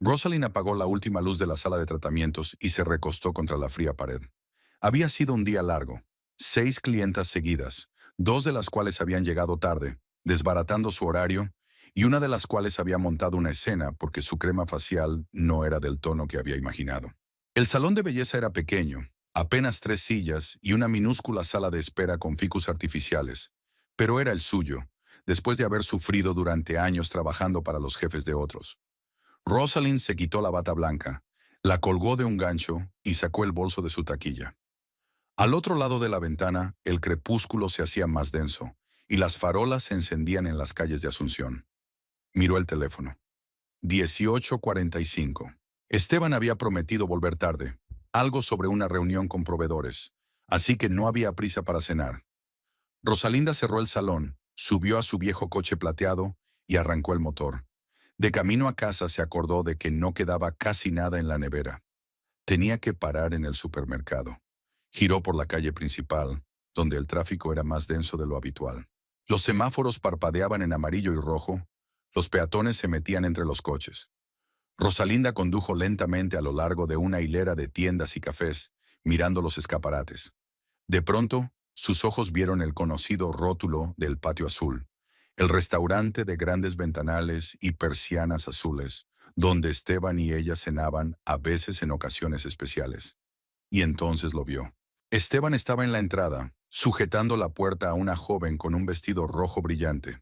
Rosalind apagó la última luz de la sala de tratamientos y se recostó contra la fría pared. Había sido un día largo. 6 clientas seguidas, 2 de las cuales habían llegado tarde, desbaratando su horario, y una de las cuales había montado una escena porque su crema facial no era del tono que había imaginado. El salón de belleza era pequeño, apenas 3 sillas y una minúscula sala de espera con ficus artificiales, pero era el suyo, después de haber sufrido durante años trabajando para los jefes de otros. Rosalind se quitó la bata blanca, la colgó de un gancho y sacó el bolso de su taquilla. Al otro lado de la ventana, el crepúsculo se hacía más denso y las farolas se encendían en las calles de Asunción. Miró el teléfono. 18:45. Esteban había prometido volver tarde, algo sobre una reunión con proveedores, así que no había prisa para cenar. Rosalinda cerró el salón, subió a su viejo coche plateado y arrancó el motor. De camino a casa se acordó de que no quedaba casi nada en la nevera. Tenía que parar en el supermercado. Giró por la calle principal, donde el tráfico era más denso de lo habitual. Los semáforos parpadeaban en amarillo y rojo, los peatones se metían entre los coches. Rosalinda condujo lentamente a lo largo de una hilera de tiendas y cafés, mirando los escaparates. De pronto, sus ojos vieron el conocido rótulo del Patio Azul, el restaurante de grandes ventanales y persianas azules, donde Esteban y ella cenaban a veces en ocasiones especiales. Y entonces lo vio. Esteban estaba en la entrada, sujetando la puerta a una joven con un vestido rojo brillante.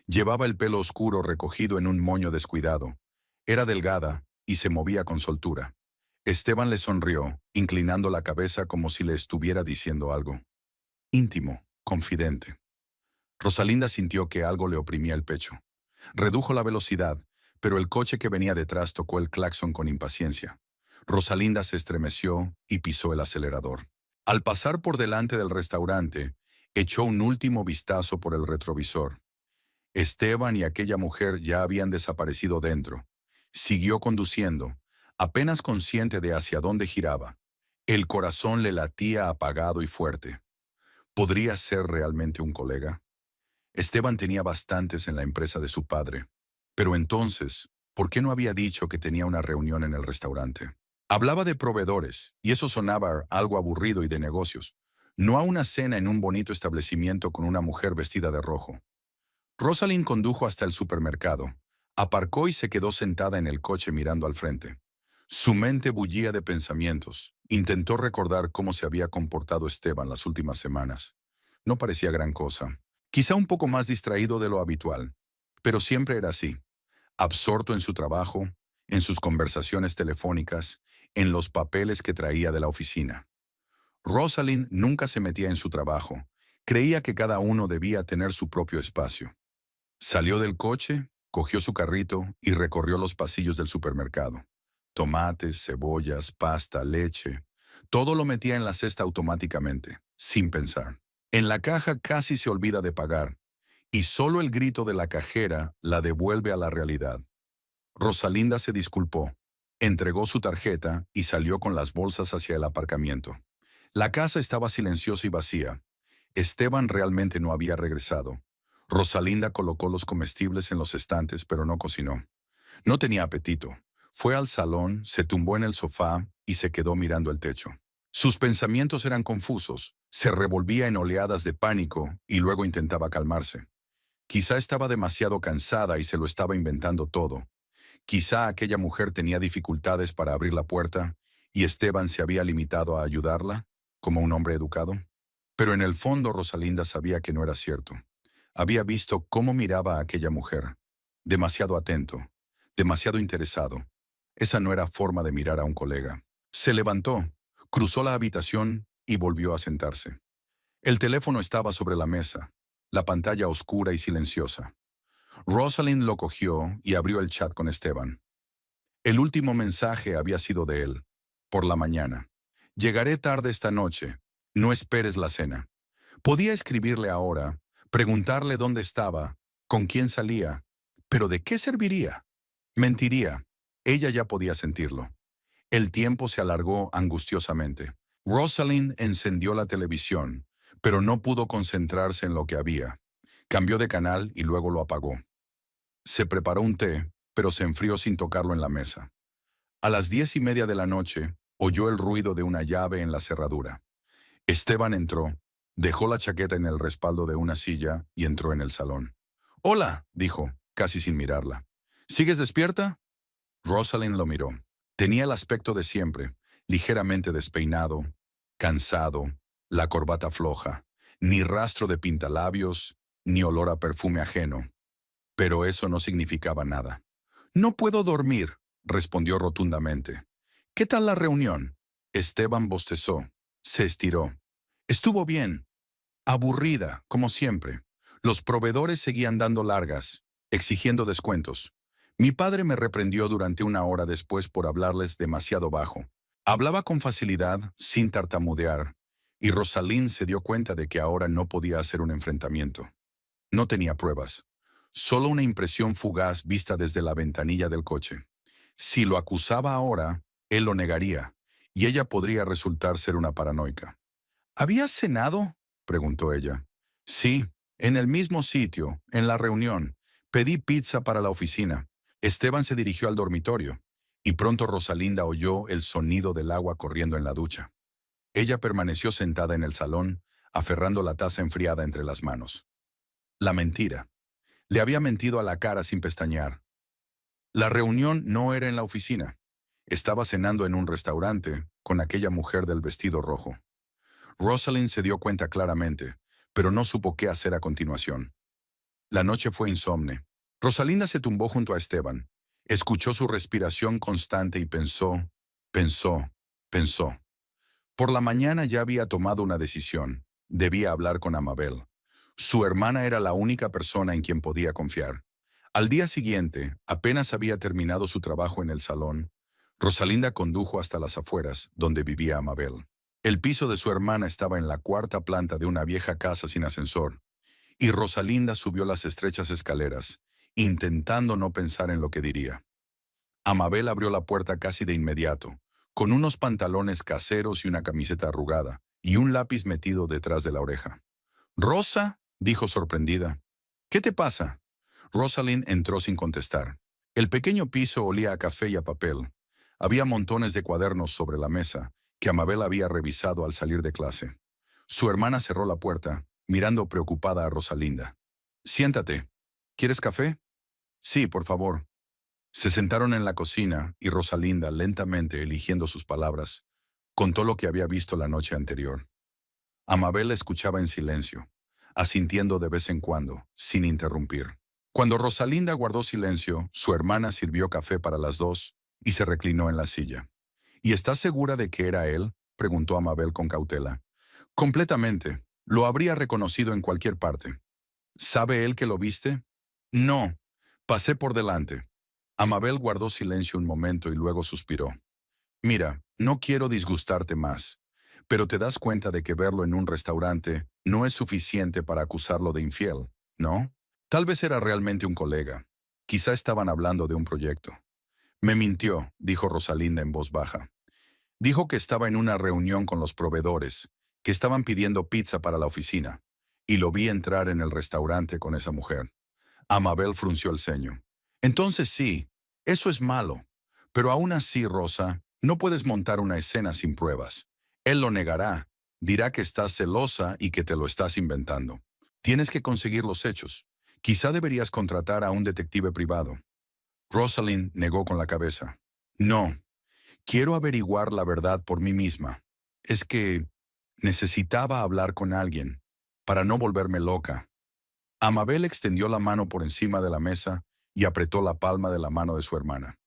Llevaba el pelo oscuro recogido en un moño descuidado. Era delgada y se movía con soltura. Esteban le sonrió, inclinando la cabeza como si le estuviera diciendo algo. Íntimo, confidente. Rosalinda sintió que algo le oprimía el pecho. Redujo la velocidad, pero el coche que venía detrás tocó el claxon con impaciencia. Rosalinda se estremeció y pisó el acelerador. Al pasar por delante del restaurante, echó un último vistazo por el retrovisor. Esteban y aquella mujer ya habían desaparecido dentro. Siguió conduciendo, apenas consciente de hacia dónde giraba. El corazón le latía apagado y fuerte. ¿Podría ser realmente un colega? Esteban tenía bastantes en la empresa de su padre. Pero entonces, ¿por qué no había dicho que tenía una reunión en el restaurante? Hablaba de proveedores, y eso sonaba algo aburrido y de negocios, no a una cena en un bonito establecimiento con una mujer vestida de rojo. Rosalind condujo hasta el supermercado, aparcó y se quedó sentada en el coche mirando al frente. Su mente bullía de pensamientos. Intentó recordar cómo se había comportado Esteban las últimas semanas. No parecía gran cosa. Quizá un poco más distraído de lo habitual, pero siempre era así, absorto en su trabajo, en sus conversaciones telefónicas, en los papeles que traía de la oficina. Rosalind nunca se metía en su trabajo. Creía que cada uno debía tener su propio espacio. Salió del coche, cogió su carrito y recorrió los pasillos del supermercado. Tomates, cebollas, pasta, leche. Todo lo metía en la cesta automáticamente, sin pensar. En la caja casi se olvida de pagar, y solo el grito de la cajera la devuelve a la realidad. Rosalinda se disculpó, entregó su tarjeta y salió con las bolsas hacia el aparcamiento. La casa estaba silenciosa y vacía. Esteban realmente no había regresado. Rosalinda colocó los comestibles en los estantes, pero no cocinó. No tenía apetito. Fue al salón, se tumbó en el sofá y se quedó mirando el techo. Sus pensamientos eran confusos. Se revolvía en oleadas de pánico y luego intentaba calmarse. Quizá estaba demasiado cansada y se lo estaba inventando todo. Quizá aquella mujer tenía dificultades para abrir la puerta y Esteban se había limitado a ayudarla, como un hombre educado. Pero en el fondo Rosalinda sabía que no era cierto. Había visto cómo miraba a aquella mujer. Demasiado atento, demasiado interesado. Esa no era forma de mirar a un colega. Se levantó, cruzó la habitación y volvió a sentarse. El teléfono estaba sobre la mesa, la pantalla oscura y silenciosa. Rosalind lo cogió y abrió el chat con Esteban. El último mensaje había sido de él. Por la mañana. Llegaré tarde esta noche. No esperes la cena. Podía escribirle ahora, preguntarle dónde estaba, con quién salía, pero ¿de qué serviría? Mentiría. Ella ya podía sentirlo. El tiempo se alargó angustiosamente. Rosalind encendió la televisión, pero no pudo concentrarse en lo que había. Cambió de canal y luego lo apagó. Se preparó un té, pero se enfrió sin tocarlo en la mesa. A las 10:30 de la noche, oyó el ruido de una llave en la cerradura. Esteban entró, dejó la chaqueta en el respaldo de una silla y entró en el salón. «Hola», dijo, casi sin mirarla. «¿Sigues despierta?» Rosalind lo miró. Tenía el aspecto de siempre, ligeramente despeinado, cansado, la corbata floja, ni rastro de pintalabios, ni olor a perfume ajeno. Pero eso no significaba nada. «No puedo dormir», respondió rotundamente. «¿Qué tal la reunión?» Esteban bostezó. Se estiró. «Estuvo bien. Aburrida, como siempre. Los proveedores seguían dando largas, exigiendo descuentos. Mi padre me reprendió durante una hora después por hablarles demasiado bajo. Hablaba con facilidad, sin tartamudear, y Rosalind se dio cuenta de que ahora no podía hacer un enfrentamiento. No tenía pruebas, solo una impresión fugaz vista desde la ventanilla del coche. Si lo acusaba ahora, él lo negaría, y ella podría resultar ser una paranoica. ¿Habías cenado?, preguntó ella. Sí, en el mismo sitio, en la reunión. Pedí pizza para la oficina. Esteban se dirigió al dormitorio, y pronto Rosalinda oyó el sonido del agua corriendo en la ducha. Ella permaneció sentada en el salón, aferrando la taza enfriada entre las manos. La mentira. Le había mentido a la cara sin pestañear. La reunión no era en la oficina. Estaba cenando en un restaurante con aquella mujer del vestido rojo. Rosalind se dio cuenta claramente, pero no supo qué hacer a continuación. La noche fue insomne. Rosalinda se tumbó junto a Esteban. Escuchó su respiración constante y pensó, pensó, pensó. Por la mañana ya había tomado una decisión. Debía hablar con Amabel. Su hermana era la única persona en quien podía confiar. Al día siguiente, apenas había terminado su trabajo en el salón, Rosalinda condujo hasta las afueras, donde vivía Amabel. El piso de su hermana estaba en la cuarta planta de una vieja casa sin ascensor, y Rosalinda subió las estrechas escaleras, intentando no pensar en lo que diría. Amabel abrió la puerta casi de inmediato, con unos pantalones caseros y una camiseta arrugada, y un lápiz metido detrás de la oreja. «Rosa», dijo sorprendida. «¿Qué te pasa?» Rosalind entró sin contestar. El pequeño piso olía a café y a papel. Había montones de cuadernos sobre la mesa, que Amabel había revisado al salir de clase. Su hermana cerró la puerta, mirando preocupada a Rosalinda. «Siéntate. ¿Quieres café?» «Sí, por favor». Se sentaron en la cocina y Rosalinda, lentamente eligiendo sus palabras, contó lo que había visto la noche anterior. Amabel escuchaba en silencio, asintiendo de vez en cuando, sin interrumpir. Cuando Rosalinda guardó silencio, su hermana sirvió café para las dos y se reclinó en la silla. «¿Y estás segura de que era él?», preguntó Amabel con cautela. «Completamente. Lo habría reconocido en cualquier parte». «¿Sabe él que lo viste?» «No. Pasé por delante». Amabel guardó silencio un momento y luego suspiró. «Mira, no quiero disgustarte más, pero te das cuenta de que verlo en un restaurante no es suficiente para acusarlo de infiel, ¿no? Tal vez era realmente un colega. Quizá estaban hablando de un proyecto». «Me mintió», dijo Rosalinda en voz baja. «Dijo que estaba en una reunión con los proveedores, que estaban pidiendo pizza para la oficina, y lo vi entrar en el restaurante con esa mujer». Amabel frunció el ceño. «Entonces sí, eso es malo. Pero aún así, Rosa, no puedes montar una escena sin pruebas. Él lo negará, dirá que estás celosa y que te lo estás inventando. Tienes que conseguir los hechos. Quizá deberías contratar a un detective privado». Rosalind negó con la cabeza. «No, quiero averiguar la verdad por mí misma. Es que necesitaba hablar con alguien, para no volverme loca». Amabel extendió la mano por encima de la mesa y apretó la palma de la mano de su hermana.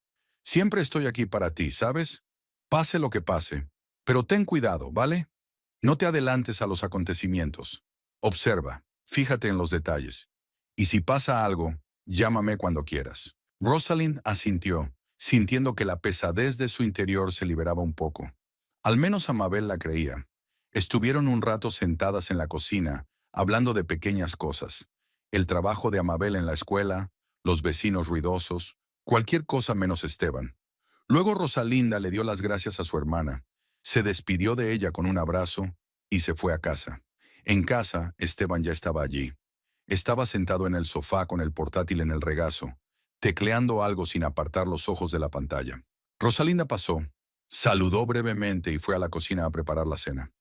«Siempre estoy aquí para ti, ¿sabes? Pase lo que pase. Pero ten cuidado, ¿vale? No te adelantes a los acontecimientos. Observa, fíjate en los detalles. Y si pasa algo, llámame cuando quieras». Rosalind asintió, sintiendo que la pesadez de su interior se liberaba un poco. Al menos Amabel la creía. Estuvieron un rato sentadas en la cocina, hablando de pequeñas cosas. El trabajo de Amabel en la escuela, los vecinos ruidosos, cualquier cosa menos Esteban. Luego Rosalinda le dio las gracias a su hermana, se despidió de ella con un abrazo y se fue a casa. En casa, Esteban ya estaba allí. Estaba sentado en el sofá con el portátil en el regazo, tecleando algo sin apartar los ojos de la pantalla. Rosalinda pasó, saludó brevemente y fue a la cocina a preparar la cena.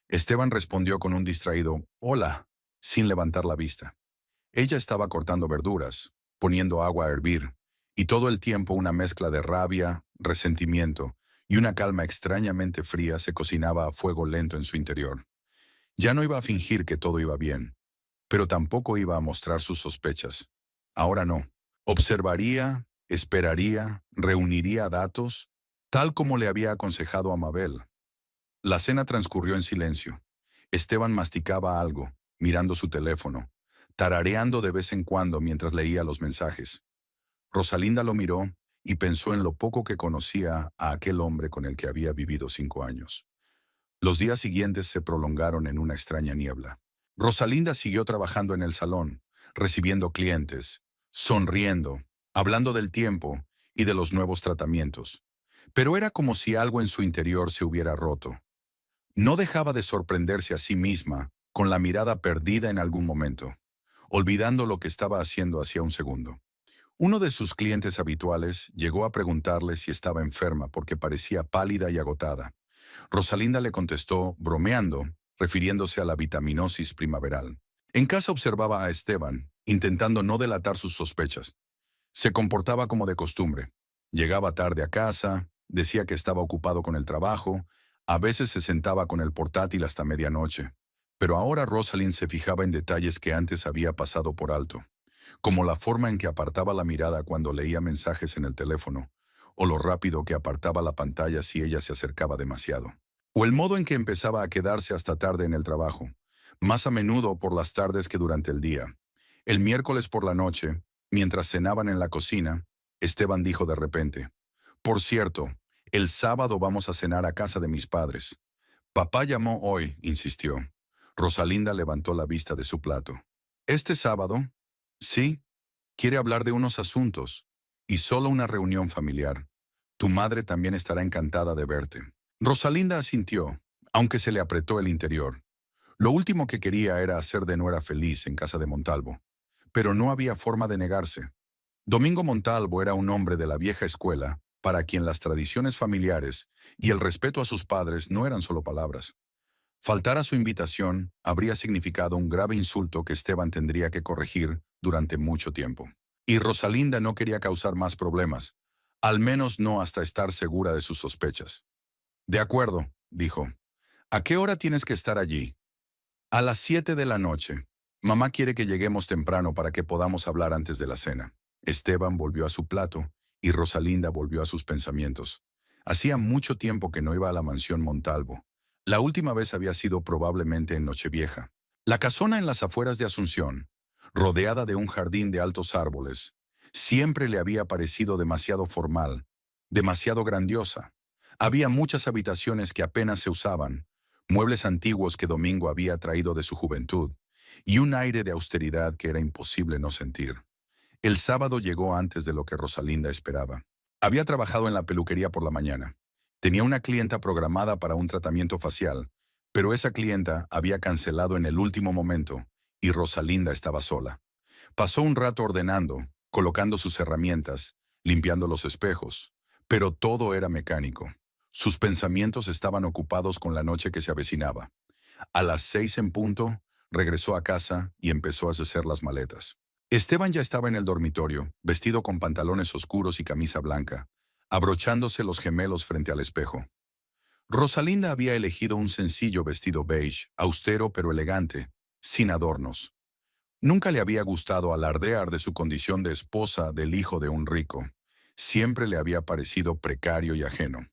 Esteban respondió con un distraído «Hola», sin levantar la vista. Ella estaba cortando verduras, poniendo agua a hervir, y todo el tiempo una mezcla de rabia, resentimiento y una calma extrañamente fría se cocinaba a fuego lento en su interior. Ya no iba a fingir que todo iba bien, pero tampoco iba a mostrar sus sospechas. Ahora no. Observaría, esperaría, reuniría datos, tal como le había aconsejado a Mabel. La cena transcurrió en silencio. Esteban masticaba algo, mirando su teléfono, tarareando de vez en cuando mientras leía los mensajes. Rosalinda lo miró y pensó en lo poco que conocía a aquel hombre con el que había vivido 5 años. Los días siguientes se prolongaron en una extraña niebla. Rosalinda siguió trabajando en el salón, recibiendo clientes, sonriendo, hablando del tiempo y de los nuevos tratamientos. Pero era como si algo en su interior se hubiera roto. No dejaba de sorprenderse a sí misma, con la mirada perdida en algún momento, olvidando lo que estaba haciendo hacía un segundo. Uno de sus clientes habituales llegó a preguntarle si estaba enferma porque parecía pálida y agotada. Rosalinda le contestó, bromeando, refiriéndose a la vitaminosis primaveral. En casa observaba a Esteban, intentando no delatar sus sospechas. Se comportaba como de costumbre. Llegaba tarde a casa, decía que estaba ocupado con el trabajo, a veces se sentaba con el portátil hasta medianoche. Pero ahora Rosalind se fijaba en detalles que antes había pasado por alto, como la forma en que apartaba la mirada cuando leía mensajes en el teléfono, o lo rápido que apartaba la pantalla si ella se acercaba demasiado, o el modo en que empezaba a quedarse hasta tarde en el trabajo, más a menudo por las tardes que durante el día. El miércoles por la noche, mientras cenaban en la cocina, Esteban dijo de repente, «Por cierto, el sábado vamos a cenar a casa de mis padres». «Papá llamó hoy», insistió. Rosalinda levantó la vista de su plato. «¿Este sábado?» «Sí, quiere hablar de unos asuntos, y solo una reunión familiar. Tu madre también estará encantada de verte». Rosalinda asintió, aunque se le apretó el interior. Lo último que quería era hacer de nuera feliz en casa de Montalvo, pero no había forma de negarse. Domingo Montalvo era un hombre de la vieja escuela, para quien las tradiciones familiares y el respeto a sus padres no eran solo palabras. Faltar a su invitación habría significado un grave insulto que Esteban tendría que corregir durante mucho tiempo. Y Rosalinda no quería causar más problemas, al menos no hasta estar segura de sus sospechas. «De acuerdo», dijo. «¿A qué hora tienes que estar allí?» «A las 7 de la noche. Mamá quiere que lleguemos temprano para que podamos hablar antes de la cena». Esteban volvió a su plato y Rosalinda volvió a sus pensamientos. Hacía mucho tiempo que no iba a la mansión Montalvo. La última vez había sido probablemente en Nochevieja. La casona en las afueras de Asunción, rodeada de un jardín de altos árboles, siempre le había parecido demasiado formal, demasiado grandiosa. Había muchas habitaciones que apenas se usaban, muebles antiguos que Domingo había traído de su juventud, y un aire de austeridad que era imposible no sentir. El sábado llegó antes de lo que Rosalinda esperaba. Había trabajado en la peluquería por la mañana. Tenía una clienta programada para un tratamiento facial, pero esa clienta había cancelado en el último momento y Rosalinda estaba sola. Pasó un rato ordenando, colocando sus herramientas, limpiando los espejos, pero todo era mecánico. Sus pensamientos estaban ocupados con la noche que se avecinaba. A las 6 en punto, regresó a casa y empezó a hacer las maletas. Esteban ya estaba en el dormitorio, vestido con pantalones oscuros y camisa blanca, abrochándose los gemelos frente al espejo. Rosalinda había elegido un sencillo vestido beige, austero pero elegante, sin adornos. Nunca le había gustado alardear de su condición de esposa del hijo de un rico. Siempre le había parecido precario y ajeno.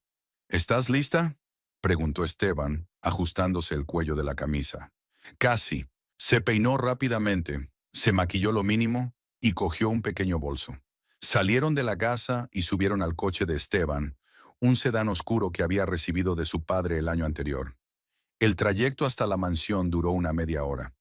«¿Estás lista?», preguntó Esteban, ajustándose el cuello de la camisa. Casi. Se peinó rápidamente, se maquilló lo mínimo y cogió un pequeño bolso. Salieron de la casa y subieron al coche de Esteban, un sedán oscuro que había recibido de su padre el año anterior. El trayecto hasta la mansión duró una media hora.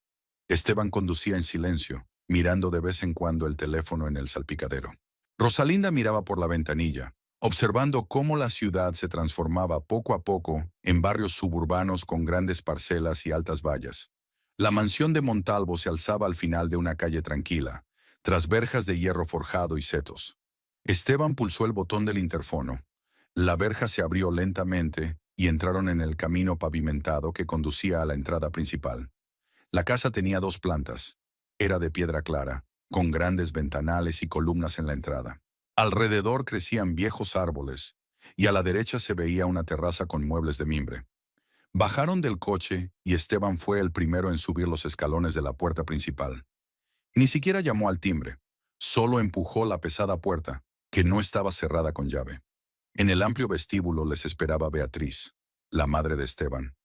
Esteban conducía en silencio, mirando de vez en cuando el teléfono en el salpicadero. Rosalinda miraba por la ventanilla, observando cómo la ciudad se transformaba poco a poco en barrios suburbanos con grandes parcelas y altas vallas. La mansión de Montalvo se alzaba al final de una calle tranquila, tras verjas de hierro forjado y setos. Esteban pulsó el botón del interfono. La verja se abrió lentamente y entraron en el camino pavimentado que conducía a la entrada principal. La casa tenía 2 plantas. Era de piedra clara, con grandes ventanales y columnas en la entrada. Alrededor crecían viejos árboles, y a la derecha se veía una terraza con muebles de mimbre. Bajaron del coche y Esteban fue el primero en subir los escalones de la puerta principal. Ni siquiera llamó al timbre, solo empujó la pesada puerta, que no estaba cerrada con llave. En el amplio vestíbulo les esperaba Beatriz, la madre de Esteban.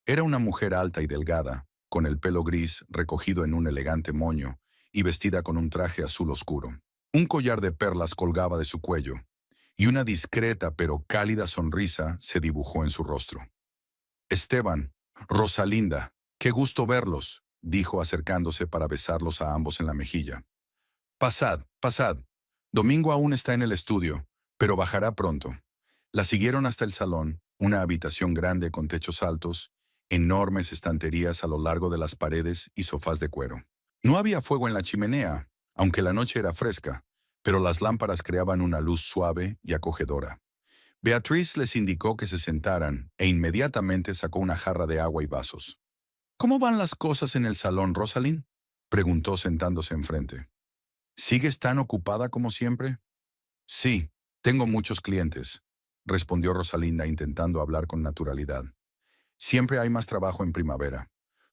Era una mujer alta y delgada, con el pelo gris recogido en un elegante moño y vestida con un traje azul oscuro. Un collar de perlas colgaba de su cuello, y una discreta pero cálida sonrisa se dibujó en su rostro. Esteban, Rosalinda, qué gusto verlos, dijo acercándose para besarlos a ambos en la mejilla. Pasad, pasad. Domingo aún está en el estudio, pero bajará pronto. La siguieron hasta el salón, una habitación grande con techos altos, enormes estanterías a lo largo de las paredes y sofás de cuero. No había fuego en la chimenea, aunque la noche era fresca, pero las lámparas creaban una luz suave y acogedora. Beatriz les indicó que se sentaran e inmediatamente sacó una jarra de agua y vasos. ¿Cómo van las cosas en el salón, Rosalind?, preguntó sentándose enfrente. ¿Sigues tan ocupada como siempre? Sí, tengo muchos clientes, respondió Rosalinda intentando hablar con naturalidad. Siempre hay más trabajo en primavera.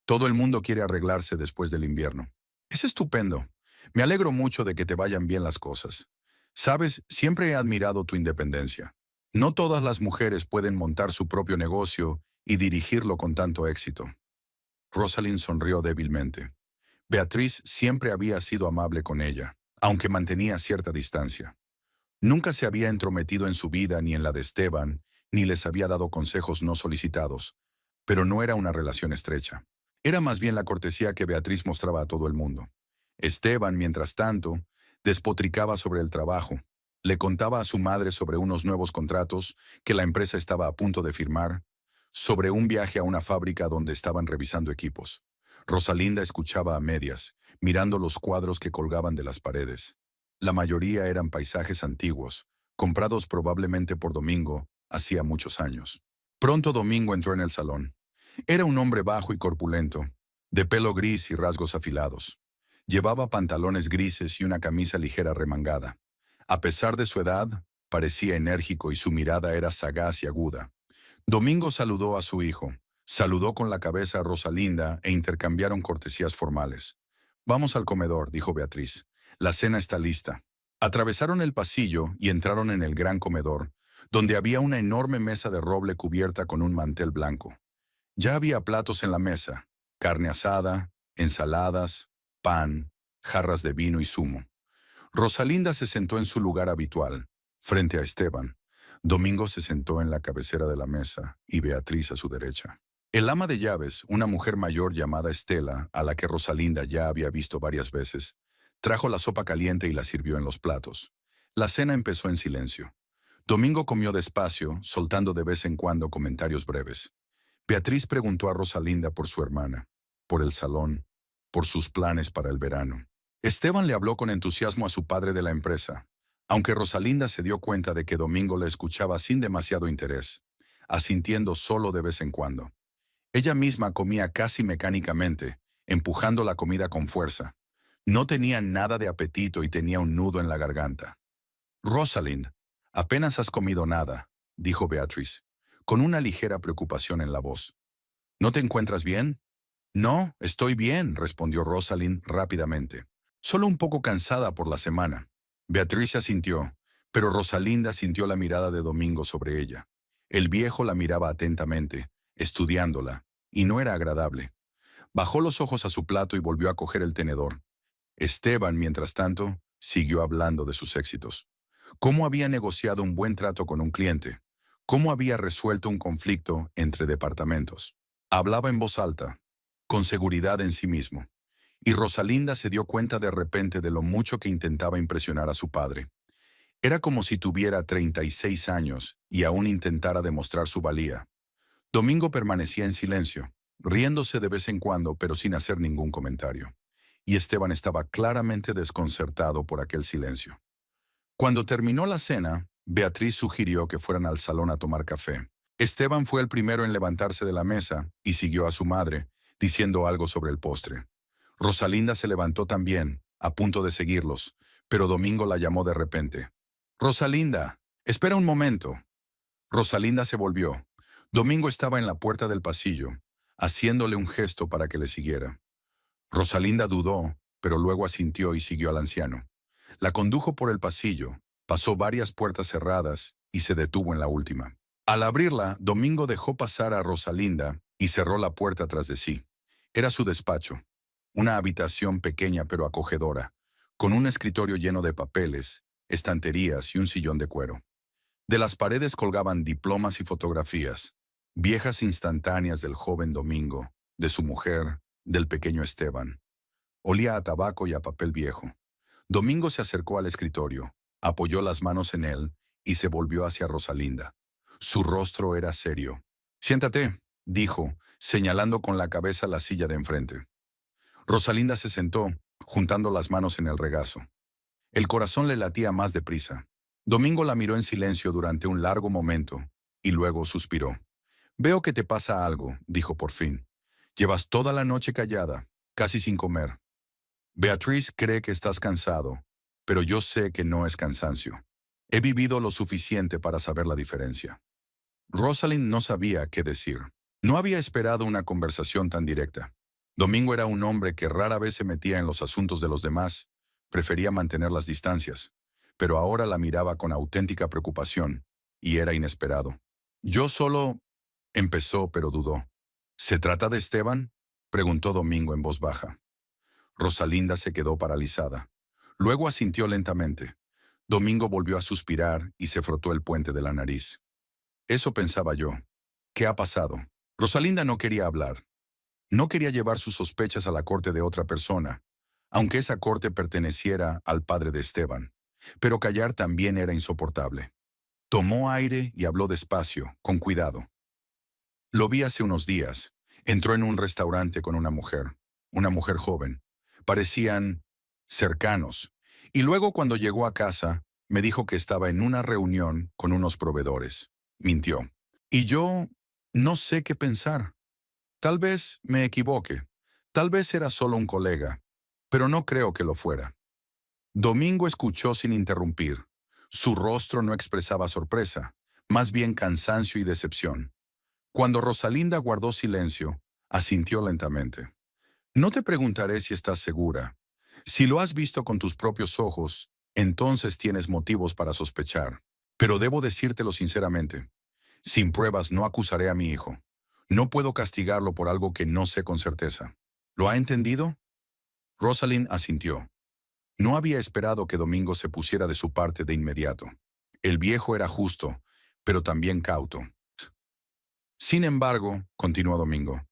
Todo el mundo quiere arreglarse después del invierno. Es estupendo. Me alegro mucho de que te vayan bien las cosas. Sabes, siempre he admirado tu independencia. No todas las mujeres pueden montar su propio negocio y dirigirlo con tanto éxito. Rosalind sonrió débilmente. Beatriz siempre había sido amable con ella, aunque mantenía cierta distancia. Nunca se había entrometido en su vida ni en la de Esteban, ni les había dado consejos no solicitados, pero no era una relación estrecha. Era más bien la cortesía que Beatriz mostraba a todo el mundo. Esteban, mientras tanto, despotricaba sobre el trabajo. Le contaba a su madre sobre unos nuevos contratos que la empresa estaba a punto de firmar, sobre un viaje a una fábrica donde estaban revisando equipos. Rosalinda escuchaba a medias, mirando los cuadros que colgaban de las paredes. La mayoría eran paisajes antiguos, comprados probablemente por Domingo hacía muchos años. Pronto Domingo entró en el salón. Era un hombre bajo y corpulento, de pelo gris y rasgos afilados. Llevaba pantalones grises y una camisa ligera remangada. A pesar de su edad, parecía enérgico y su mirada era sagaz y aguda. Domingo saludó a su hijo, saludó con la cabeza a Rosalinda e intercambiaron cortesías formales. Vamos al comedor, dijo Beatriz. La cena está lista. Atravesaron el pasillo y entraron en el gran comedor, donde había una enorme mesa de roble cubierta con un mantel blanco. Ya había platos en la mesa, carne asada, ensaladas, pan, jarras de vino y zumo. Rosalinda se sentó en su lugar habitual, frente a Esteban. Domingo se sentó en la cabecera de la mesa y Beatriz a su derecha. El ama de llaves, una mujer mayor llamada Estela, a la que Rosalinda ya había visto varias veces, trajo la sopa caliente y la sirvió en los platos. La cena empezó en silencio. Domingo comió despacio, soltando de vez en cuando comentarios breves. Beatriz preguntó a Rosalinda por su hermana, por el salón, por sus planes para el verano. Esteban le habló con entusiasmo a su padre de la empresa, aunque Rosalinda se dio cuenta de que Domingo le escuchaba sin demasiado interés, asintiendo solo de vez en cuando. Ella misma comía casi mecánicamente, empujando la comida con fuerza. No tenía nada de apetito y tenía un nudo en la garganta. Rosalind, apenas has comido nada, dijo Beatriz, con una ligera preocupación en la voz. ¿No te encuentras bien? No, estoy bien, respondió Rosalind rápidamente. Solo un poco cansada por la semana. Beatriz asintió, pero Rosalinda sintió la mirada de Domingo sobre ella. El viejo la miraba atentamente, estudiándola, y no era agradable. Bajó los ojos a su plato y volvió a coger el tenedor. Esteban, mientras tanto, siguió hablando de sus éxitos. Cómo había negociado un buen trato con un cliente. Cómo había resuelto un conflicto entre departamentos. Hablaba en voz alta, con seguridad en sí mismo. Y Rosalinda se dio cuenta de repente de lo mucho que intentaba impresionar a su padre. Era como si tuviera 36 años y aún intentara demostrar su valía. Domingo permanecía en silencio, riéndose de vez en cuando, pero sin hacer ningún comentario. Y Esteban estaba claramente desconcertado por aquel silencio. Cuando terminó la cena, Beatriz sugirió que fueran al salón a tomar café. Esteban fue el primero en levantarse de la mesa y siguió a su madre, diciendo algo sobre el postre. Rosalinda se levantó también, a punto de seguirlos, pero Domingo la llamó de repente. «Rosalinda, espera un momento». Rosalinda se volvió. Domingo estaba en la puerta del pasillo, haciéndole un gesto para que le siguiera. Rosalinda dudó, pero luego asintió y siguió al anciano. La condujo por el pasillo, pasó varias puertas cerradas y se detuvo en la última. Al abrirla, Domingo dejó pasar a Rosalinda y cerró la puerta tras de sí. Era su despacho, una habitación pequeña pero acogedora, con un escritorio lleno de papeles, estanterías y un sillón de cuero. De las paredes colgaban diplomas y fotografías, viejas instantáneas del joven Domingo, de su mujer, del pequeño Esteban. Olía a tabaco y a papel viejo. Domingo se acercó al escritorio, apoyó las manos en él y se volvió hacia Rosalinda. Su rostro era serio. «Siéntate», dijo, señalando con la cabeza la silla de enfrente. Rosalinda se sentó, juntando las manos en el regazo. El corazón le latía más deprisa. Domingo la miró en silencio durante un largo momento, y luego suspiró. «Veo que te pasa algo», dijo por fin. «Llevas toda la noche callada, casi sin comer. Beatriz cree que estás cansado, pero yo sé que no es cansancio. He vivido lo suficiente para saber la diferencia». Rosalind no sabía qué decir. No había esperado una conversación tan directa. Domingo era un hombre que rara vez se metía en los asuntos de los demás, prefería mantener las distancias, pero ahora la miraba con auténtica preocupación, y era inesperado. «Yo solo...» empezó, pero dudó. «¿Se trata de Esteban?», preguntó Domingo en voz baja. Rosalinda se quedó paralizada. Luego asintió lentamente. Domingo volvió a suspirar y se frotó el puente de la nariz. «Eso pensaba yo. ¿Qué ha pasado?». Rosalinda no quería hablar. No quería llevar sus sospechas a la corte de otra persona, aunque esa corte perteneciera al padre de Esteban. Pero callar también era insoportable. Tomó aire y habló despacio, con cuidado. «Lo vi hace unos días. Entró en un restaurante con una mujer joven. Parecían cercanos. Y luego cuando llegó a casa, me dijo que estaba en una reunión con unos proveedores. Mintió. Y yo no sé qué pensar. Tal vez me equivoque. Tal vez era solo un colega. Pero no creo que lo fuera». Domingo escuchó sin interrumpir. Su rostro no expresaba sorpresa, más bien cansancio y decepción. Cuando Rosalinda guardó silencio, asintió lentamente. «No te preguntaré si estás segura. Si lo has visto con tus propios ojos, entonces tienes motivos para sospechar. Pero debo decírtelo sinceramente. Sin pruebas no acusaré a mi hijo. No puedo castigarlo por algo que no sé con certeza. ¿Lo ha entendido?». Rosalind asintió. No había esperado que Domingo se pusiera de su parte de inmediato. El viejo era justo, pero también cauto. «Sin embargo», continuó Domingo,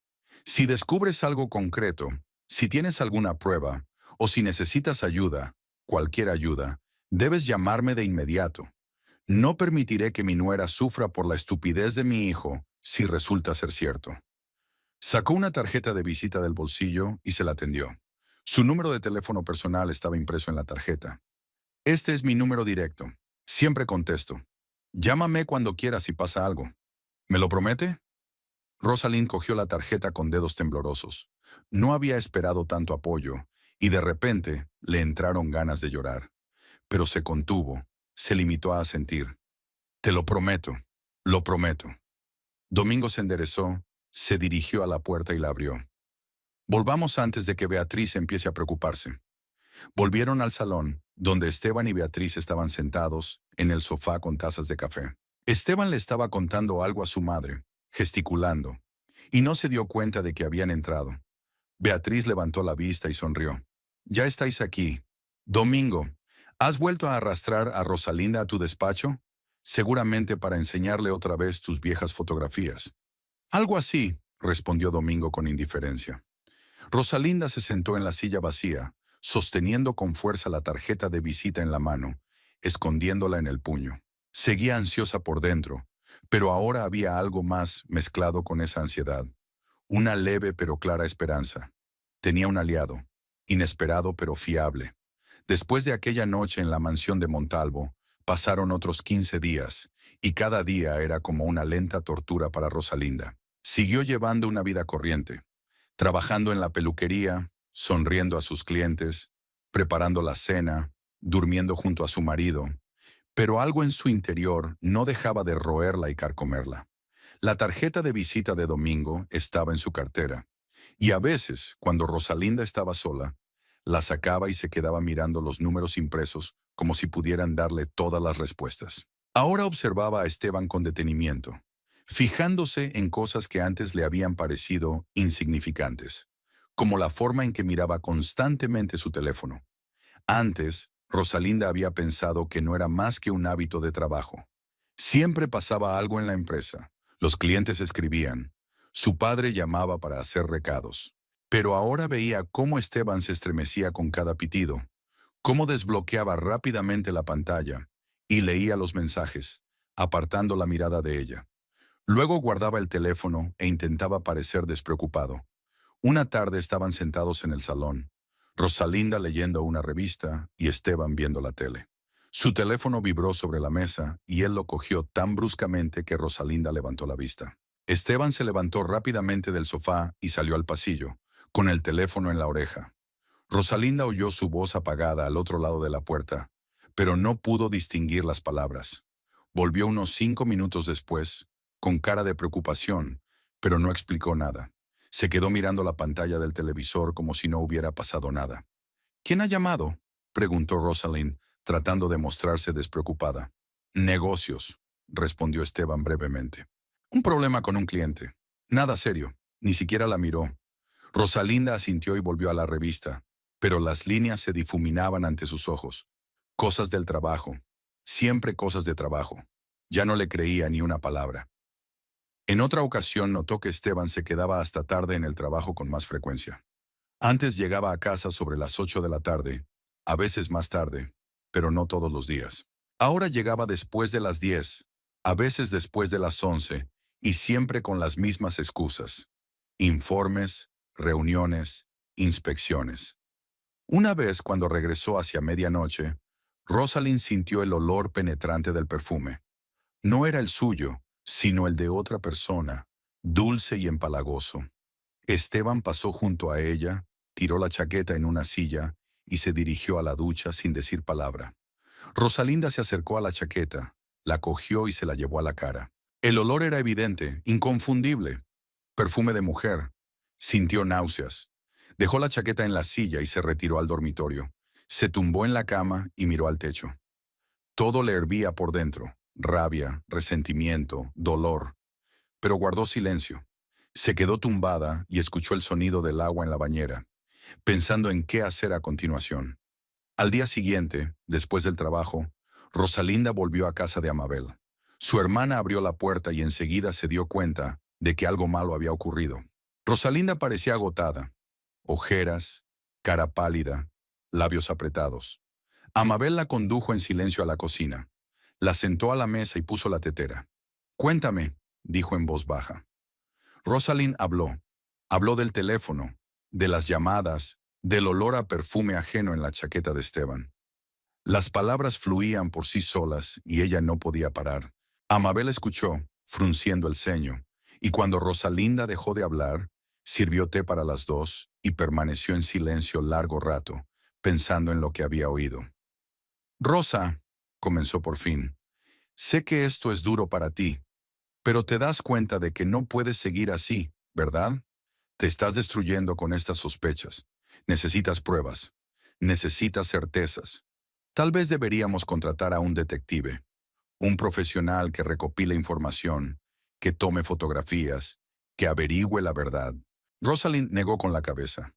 «si descubres algo concreto, si tienes alguna prueba, o si necesitas ayuda, cualquier ayuda, debes llamarme de inmediato. No permitiré que mi nuera sufra por la estupidez de mi hijo si resulta ser cierto». Sacó una tarjeta de visita del bolsillo y se la tendió. Su número de teléfono personal estaba impreso en la tarjeta. «Este es mi número directo. Siempre contesto. Llámame cuando quieras si pasa algo. ¿Me lo promete?». Rosalind cogió la tarjeta con dedos temblorosos. No había esperado tanto apoyo, y de repente le entraron ganas de llorar. Pero se contuvo, se limitó a asentir. «Te lo prometo, lo prometo». Domingo se enderezó, se dirigió a la puerta y la abrió. «Volvamos antes de que Beatriz empiece a preocuparse». Volvieron al salón, donde Esteban y Beatriz estaban sentados en el sofá con tazas de café. Esteban le estaba contando algo a su madre, gesticulando, y no se dio cuenta de que habían entrado. Beatriz levantó la vista y sonrió. «Ya estáis aquí. Domingo, ¿has vuelto a arrastrar a Rosalinda a tu despacho? Seguramente para enseñarle otra vez tus viejas fotografías». «Algo así», respondió Domingo con indiferencia. Rosalinda se sentó en la silla vacía, sosteniendo con fuerza la tarjeta de visita en la mano, escondiéndola en el puño. Seguía ansiosa por dentro, pero ahora había algo más mezclado con esa ansiedad. Una leve pero clara esperanza. Tenía un aliado, inesperado pero fiable. Después de aquella noche en la mansión de Montalvo, Pasaron otros 15 días, y cada día era como una lenta tortura para Rosalinda. Siguió llevando una vida corriente, trabajando en la peluquería, sonriendo a sus clientes, preparando la cena, durmiendo junto a su marido, pero algo en su interior no dejaba de roerla y carcomerla. La tarjeta de visita de domingo estaba en su cartera, y a veces, cuando Rosalinda estaba sola, la sacaba y se quedaba mirando los números impresos como si pudieran darle todas las respuestas. Ahora observaba a Esteban con detenimiento, fijándose en cosas que antes le habían parecido insignificantes, como la forma en que miraba constantemente su teléfono. Antes, Rosalinda había pensado que no era más que un hábito de trabajo. Siempre pasaba algo en la empresa. Los clientes escribían. Su padre llamaba para hacer recados. Pero ahora veía cómo Esteban se estremecía con cada pitido, cómo desbloqueaba rápidamente la pantalla y leía los mensajes, apartando la mirada de ella. Luego guardaba el teléfono e intentaba parecer despreocupado. Una tarde estaban sentados en el salón, Rosalinda leyendo una revista y Esteban viendo la tele. Su teléfono vibró sobre la mesa y él lo cogió tan bruscamente que Rosalinda levantó la vista. Esteban se levantó rápidamente del sofá y salió al pasillo, con el teléfono en la oreja. Rosalinda oyó su voz apagada al otro lado de la puerta, pero no pudo distinguir las palabras. Volvió unos 5 minutos después, con cara de preocupación, pero no explicó nada. Se quedó mirando la pantalla del televisor como si no hubiera pasado nada. ¿Quién ha llamado?, preguntó Rosalind, tratando de mostrarse despreocupada. Negocios, respondió Esteban brevemente. Un problema con un cliente. Nada serio. Ni siquiera la miró. Rosalinda asintió y volvió a la revista, pero las líneas se difuminaban ante sus ojos. Cosas del trabajo. Siempre cosas de trabajo. Ya no le creía ni una palabra. En otra ocasión notó que Esteban se quedaba hasta tarde en el trabajo con más frecuencia. Antes llegaba a casa sobre las 8 de la tarde, a veces más tarde, pero no todos los días. Ahora llegaba después de las 10, a veces después de las 11, y siempre con las mismas excusas. Informes, reuniones, inspecciones. Una vez cuando regresó hacia medianoche, Rosalind sintió el olor penetrante del perfume. No era el suyo, sino el de otra persona, dulce y empalagoso. Esteban pasó junto a ella, tiró la chaqueta en una silla y se dirigió a la ducha sin decir palabra. Rosalinda se acercó a la chaqueta, la cogió y se la llevó a la cara. El olor era evidente, inconfundible. Perfume de mujer. Sintió náuseas. Dejó la chaqueta en la silla y se retiró al dormitorio. Se tumbó en la cama y miró al techo. Todo le hervía por dentro. Rabia, resentimiento, dolor. Pero guardó silencio. Se quedó tumbada y escuchó el sonido del agua en la bañera, pensando en qué hacer a continuación. Al día siguiente, después del trabajo, Rosalinda volvió a casa de Amabel. Su hermana abrió la puerta y enseguida se dio cuenta de que algo malo había ocurrido. Rosalinda parecía agotada, ojeras, cara pálida, labios apretados. Amabel la condujo en silencio a la cocina. La sentó a la mesa y puso la tetera. «Cuéntame», dijo en voz baja. Rosalind habló. Habló del teléfono, de las llamadas, del olor a perfume ajeno en la chaqueta de Esteban. Las palabras fluían por sí solas y ella no podía parar. Amabel escuchó, frunciendo el ceño, y cuando Rosalinda dejó de hablar, sirvió té para las dos y permaneció en silencio largo rato, pensando en lo que había oído. «Rosa», comenzó por fin, «sé que esto es duro para ti, pero te das cuenta de que no puedes seguir así, ¿verdad? Te estás destruyendo con estas sospechas. Necesitas pruebas. Necesitas certezas. Tal vez deberíamos contratar a un detective, un profesional que recopile información, que tome fotografías, que averigüe la verdad». Rosalind negó con la cabeza.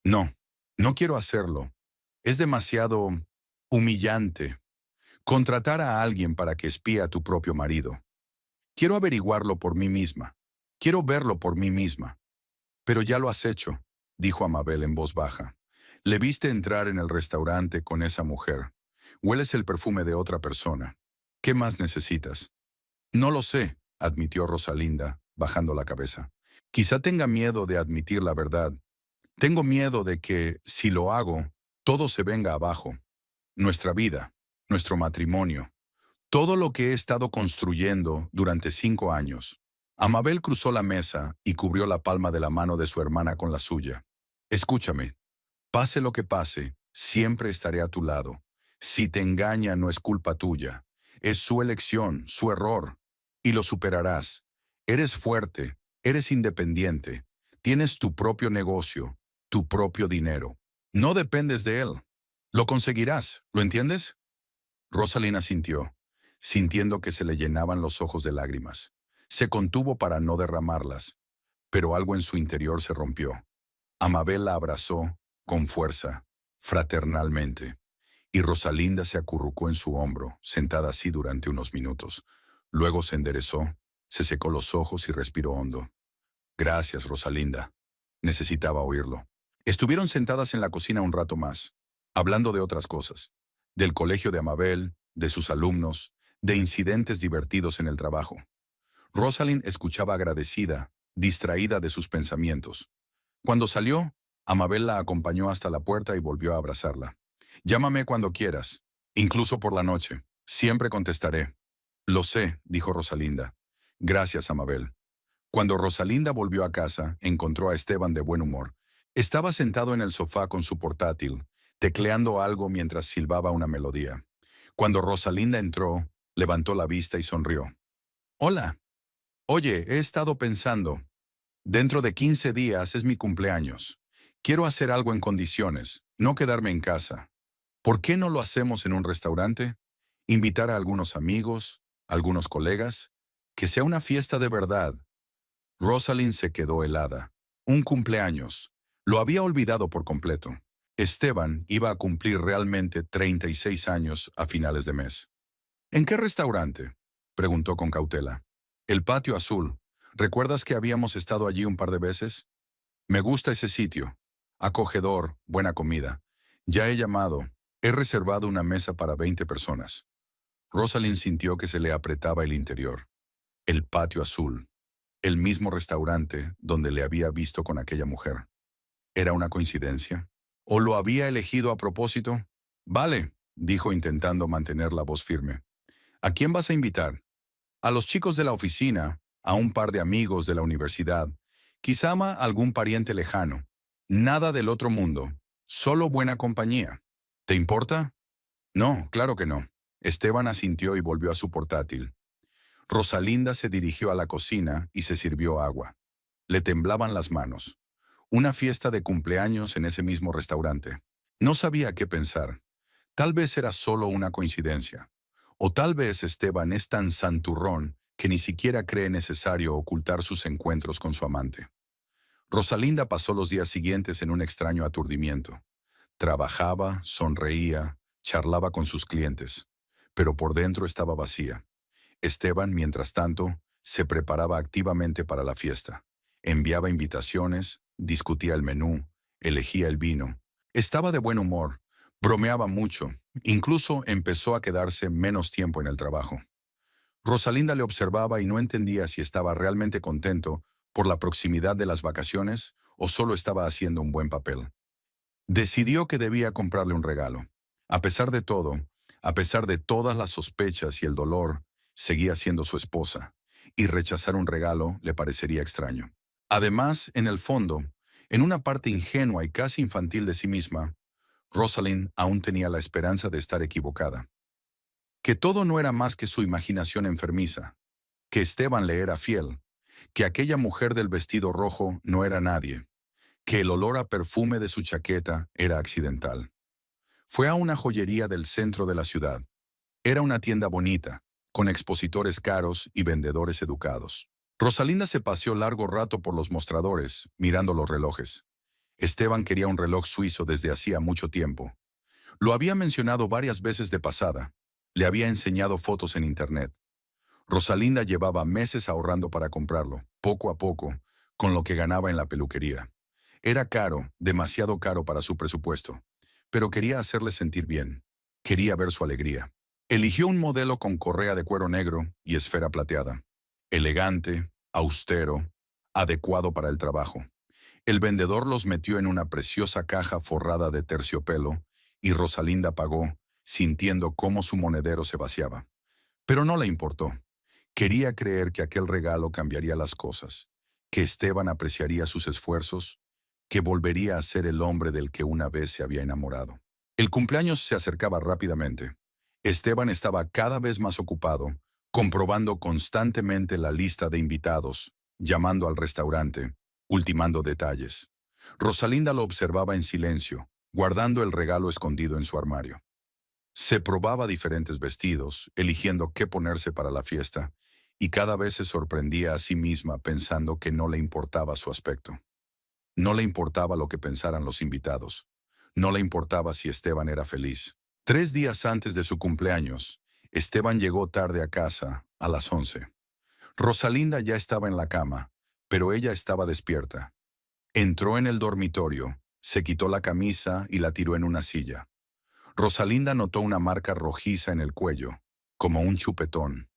«No, no quiero hacerlo. Es demasiado humillante. Contratar a alguien para que espíe a tu propio marido. Quiero averiguarlo por mí misma. Quiero verlo por mí misma». «Pero ya lo has hecho», dijo Amabel en voz baja. «Le viste entrar en el restaurante con esa mujer. Hueles el perfume de otra persona. ¿Qué más necesitas?» «No lo sé», admitió Rosalinda, bajando la cabeza. «Quizá tenga miedo de admitir la verdad. Tengo miedo de que, si lo hago, todo se venga abajo. Nuestra vida, nuestro matrimonio. Todo lo que he estado construyendo durante 5 años. Amabel cruzó la mesa y cubrió la palma de la mano de su hermana con la suya. Escúchame, pase lo que pase, siempre estaré a tu lado. Si te engaña no es culpa tuya. Es su elección, su error. Y lo superarás. Eres fuerte, eres independiente. Tienes tu propio negocio, tu propio dinero. No dependes de él. Lo conseguirás, ¿lo entiendes? Rosalind asintió, sintiendo que se le llenaban los ojos de lágrimas. Se contuvo para no derramarlas, pero algo en su interior se rompió. Amabel la abrazó con fuerza, fraternalmente, y Rosalinda se acurrucó en su hombro, sentada así durante unos minutos. Luego se enderezó, se secó los ojos y respiró hondo. Gracias, Rosalinda. Necesitaba oírlo. Estuvieron sentadas en la cocina un rato más, hablando de otras cosas, del colegio de Amabel, de sus alumnos, de incidentes divertidos en el trabajo. Rosalind escuchaba agradecida, distraída de sus pensamientos. Cuando salió, Amabel la acompañó hasta la puerta y volvió a abrazarla. Llámame cuando quieras, incluso por la noche. Siempre contestaré. Lo sé, dijo Rosalinda. Gracias, Amabel. Cuando Rosalinda volvió a casa, encontró a Esteban de buen humor. Estaba sentado en el sofá con su portátil, tecleando algo mientras silbaba una melodía. Cuando Rosalinda entró, levantó la vista y sonrió. Hola. Oye, he estado pensando. Dentro de 15 días es mi cumpleaños. Quiero hacer algo en condiciones, no quedarme en casa. ¿Por qué no lo hacemos en un restaurante? Invitar a algunos amigos, algunos colegas. Que sea una fiesta de verdad. Rosalind se quedó helada. Un cumpleaños. Lo había olvidado por completo. Esteban iba a cumplir realmente 36 años a finales de mes. ¿En qué restaurante?, preguntó con cautela. El Patio Azul. ¿Recuerdas que habíamos estado allí un par de veces? Me gusta ese sitio. Acogedor, buena comida. Ya he llamado. He reservado una mesa para 20 personas. Rosalind sintió que se le apretaba el interior. El Patio Azul. El mismo restaurante donde le había visto con aquella mujer. ¿Era una coincidencia? ¿O lo había elegido a propósito? Vale, dijo intentando mantener la voz firme. ¿A quién vas a invitar? A los chicos de la oficina, a un par de amigos de la universidad, quizá a algún pariente lejano. Nada del otro mundo, solo buena compañía. ¿Te importa? No, claro que no. Esteban asintió y volvió a su portátil. Rosalinda se dirigió a la cocina y se sirvió agua. Le temblaban las manos. Una fiesta de cumpleaños en ese mismo restaurante. No sabía qué pensar. Tal vez era solo una coincidencia. O tal vez Esteban es tan santurrón que ni siquiera cree necesario ocultar sus encuentros con su amante. Rosalinda pasó los días siguientes en un extraño aturdimiento. Trabajaba, sonreía, charlaba con sus clientes, pero por dentro estaba vacía. Esteban, mientras tanto, se preparaba activamente para la fiesta. Enviaba invitaciones, discutía el menú, elegía el vino. Estaba de buen humor, bromeaba mucho, incluso empezó a quedarse menos tiempo en el trabajo. Rosalinda le observaba y no entendía si estaba realmente contento por la proximidad de las vacaciones o solo estaba haciendo un buen papel. Decidió que debía comprarle un regalo. A pesar de todo, a pesar de todas las sospechas y el dolor, seguía siendo su esposa, y rechazar un regalo le parecería extraño. Además, en el fondo, en una parte ingenua y casi infantil de sí misma, Rosalind aún tenía la esperanza de estar equivocada. Que todo no era más que su imaginación enfermiza, que Esteban le era fiel, que aquella mujer del vestido rojo no era nadie, que el olor a perfume de su chaqueta era accidental. Fue a una joyería del centro de la ciudad. Era una tienda bonita, con expositores caros y vendedores educados. Rosalinda se paseó largo rato por los mostradores, mirando los relojes. Esteban quería un reloj suizo desde hacía mucho tiempo. Lo había mencionado varias veces de pasada. Le había enseñado fotos en internet. Rosalinda llevaba meses ahorrando para comprarlo, poco a poco, con lo que ganaba en la peluquería. Era caro, demasiado caro para su presupuesto, pero quería hacerle sentir bien. Quería ver su alegría. Eligió un modelo con correa de cuero negro y esfera plateada. Elegante, austero, adecuado para el trabajo. El vendedor los metió en una preciosa caja forrada de terciopelo y Rosalinda pagó, sintiendo cómo su monedero se vaciaba. Pero no le importó. Quería creer que aquel regalo cambiaría las cosas, que Esteban apreciaría sus esfuerzos, que volvería a ser el hombre del que una vez se había enamorado. El cumpleaños se acercaba rápidamente. Esteban estaba cada vez más ocupado, comprobando constantemente la lista de invitados, llamando al restaurante, ultimando detalles. Rosalinda lo observaba en silencio, guardando el regalo escondido en su armario. Se probaba diferentes vestidos, eligiendo qué ponerse para la fiesta, y cada vez se sorprendía a sí misma pensando que no le importaba su aspecto. No le importaba lo que pensaran los invitados. No le importaba si Esteban era feliz. 3 días antes de su cumpleaños, Esteban llegó tarde a casa, a las 11. Rosalinda ya estaba en la cama, pero ella estaba despierta. Entró en el dormitorio, se quitó la camisa y la tiró en una silla. Rosalinda notó una marca rojiza en el cuello, como un chupetón.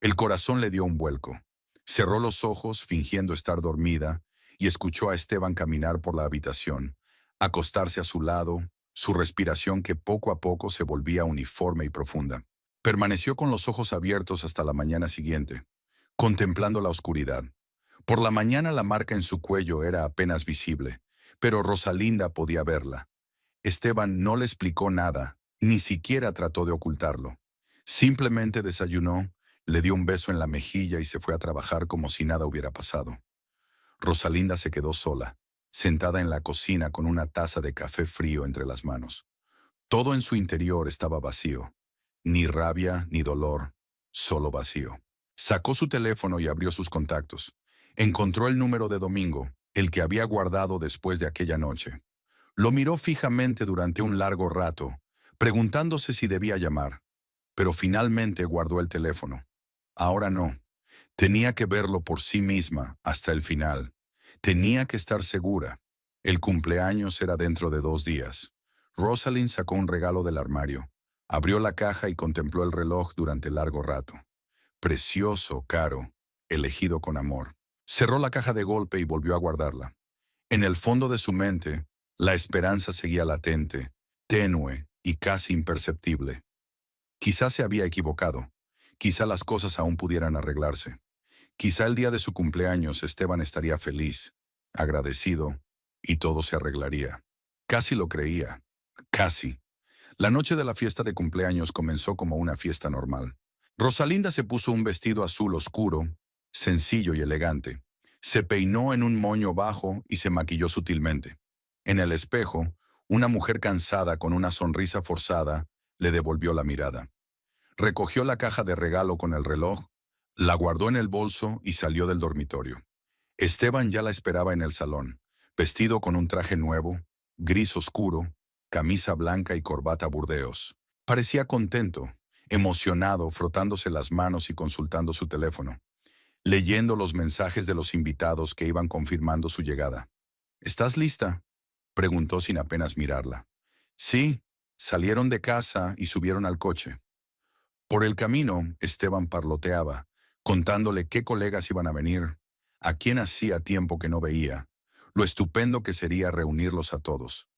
El corazón le dio un vuelco. Cerró los ojos fingiendo estar dormida y escuchó a Esteban caminar por la habitación, acostarse a su lado, su respiración que poco a poco se volvía uniforme y profunda. Permaneció con los ojos abiertos hasta la mañana siguiente, contemplando la oscuridad. Por la mañana la marca en su cuello era apenas visible, pero Rosalinda podía verla. Esteban no le explicó nada, ni siquiera trató de ocultarlo. Simplemente desayunó, le dio un beso en la mejilla y se fue a trabajar como si nada hubiera pasado. Rosalinda se quedó sola, sentada en la cocina con una taza de café frío entre las manos. Todo en su interior estaba vacío. Ni rabia, ni dolor, solo vacío. Sacó su teléfono y abrió sus contactos. Encontró el número de Domingo, el que había guardado después de aquella noche. Lo miró fijamente durante un largo rato, preguntándose si debía llamar, pero finalmente guardó el teléfono. Ahora no. Tenía que verlo por sí misma hasta el final. Tenía que estar segura. El cumpleaños era dentro de 2 días. Rosalind sacó un regalo del armario, abrió la caja y contempló el reloj durante largo rato. Precioso, caro, elegido con amor. Cerró la caja de golpe y volvió a guardarla. En el fondo de su mente, la esperanza seguía latente, tenue y casi imperceptible. Quizá se había equivocado. Quizá las cosas aún pudieran arreglarse. Quizá el día de su cumpleaños Esteban estaría feliz, agradecido, y todo se arreglaría. Casi lo creía. Casi. La noche de la fiesta de cumpleaños comenzó como una fiesta normal. Rosalinda se puso un vestido azul oscuro, sencillo y elegante. Se peinó en un moño bajo y se maquilló sutilmente. En el espejo, una mujer cansada con una sonrisa forzada le devolvió la mirada. Recogió la caja de regalo con el reloj, la guardó en el bolso y salió del dormitorio. Esteban ya la esperaba en el salón, vestido con un traje nuevo, gris oscuro, camisa blanca y corbata burdeos. Parecía contento, emocionado, frotándose las manos y consultando su teléfono, leyendo los mensajes de los invitados que iban confirmando su llegada. ¿Estás lista?, preguntó sin apenas mirarla. Sí, salieron de casa y subieron al coche. Por el camino, Esteban parloteaba, contándole qué colegas iban a venir, a quién hacía tiempo que no veía, lo estupendo que sería reunirlos a todos.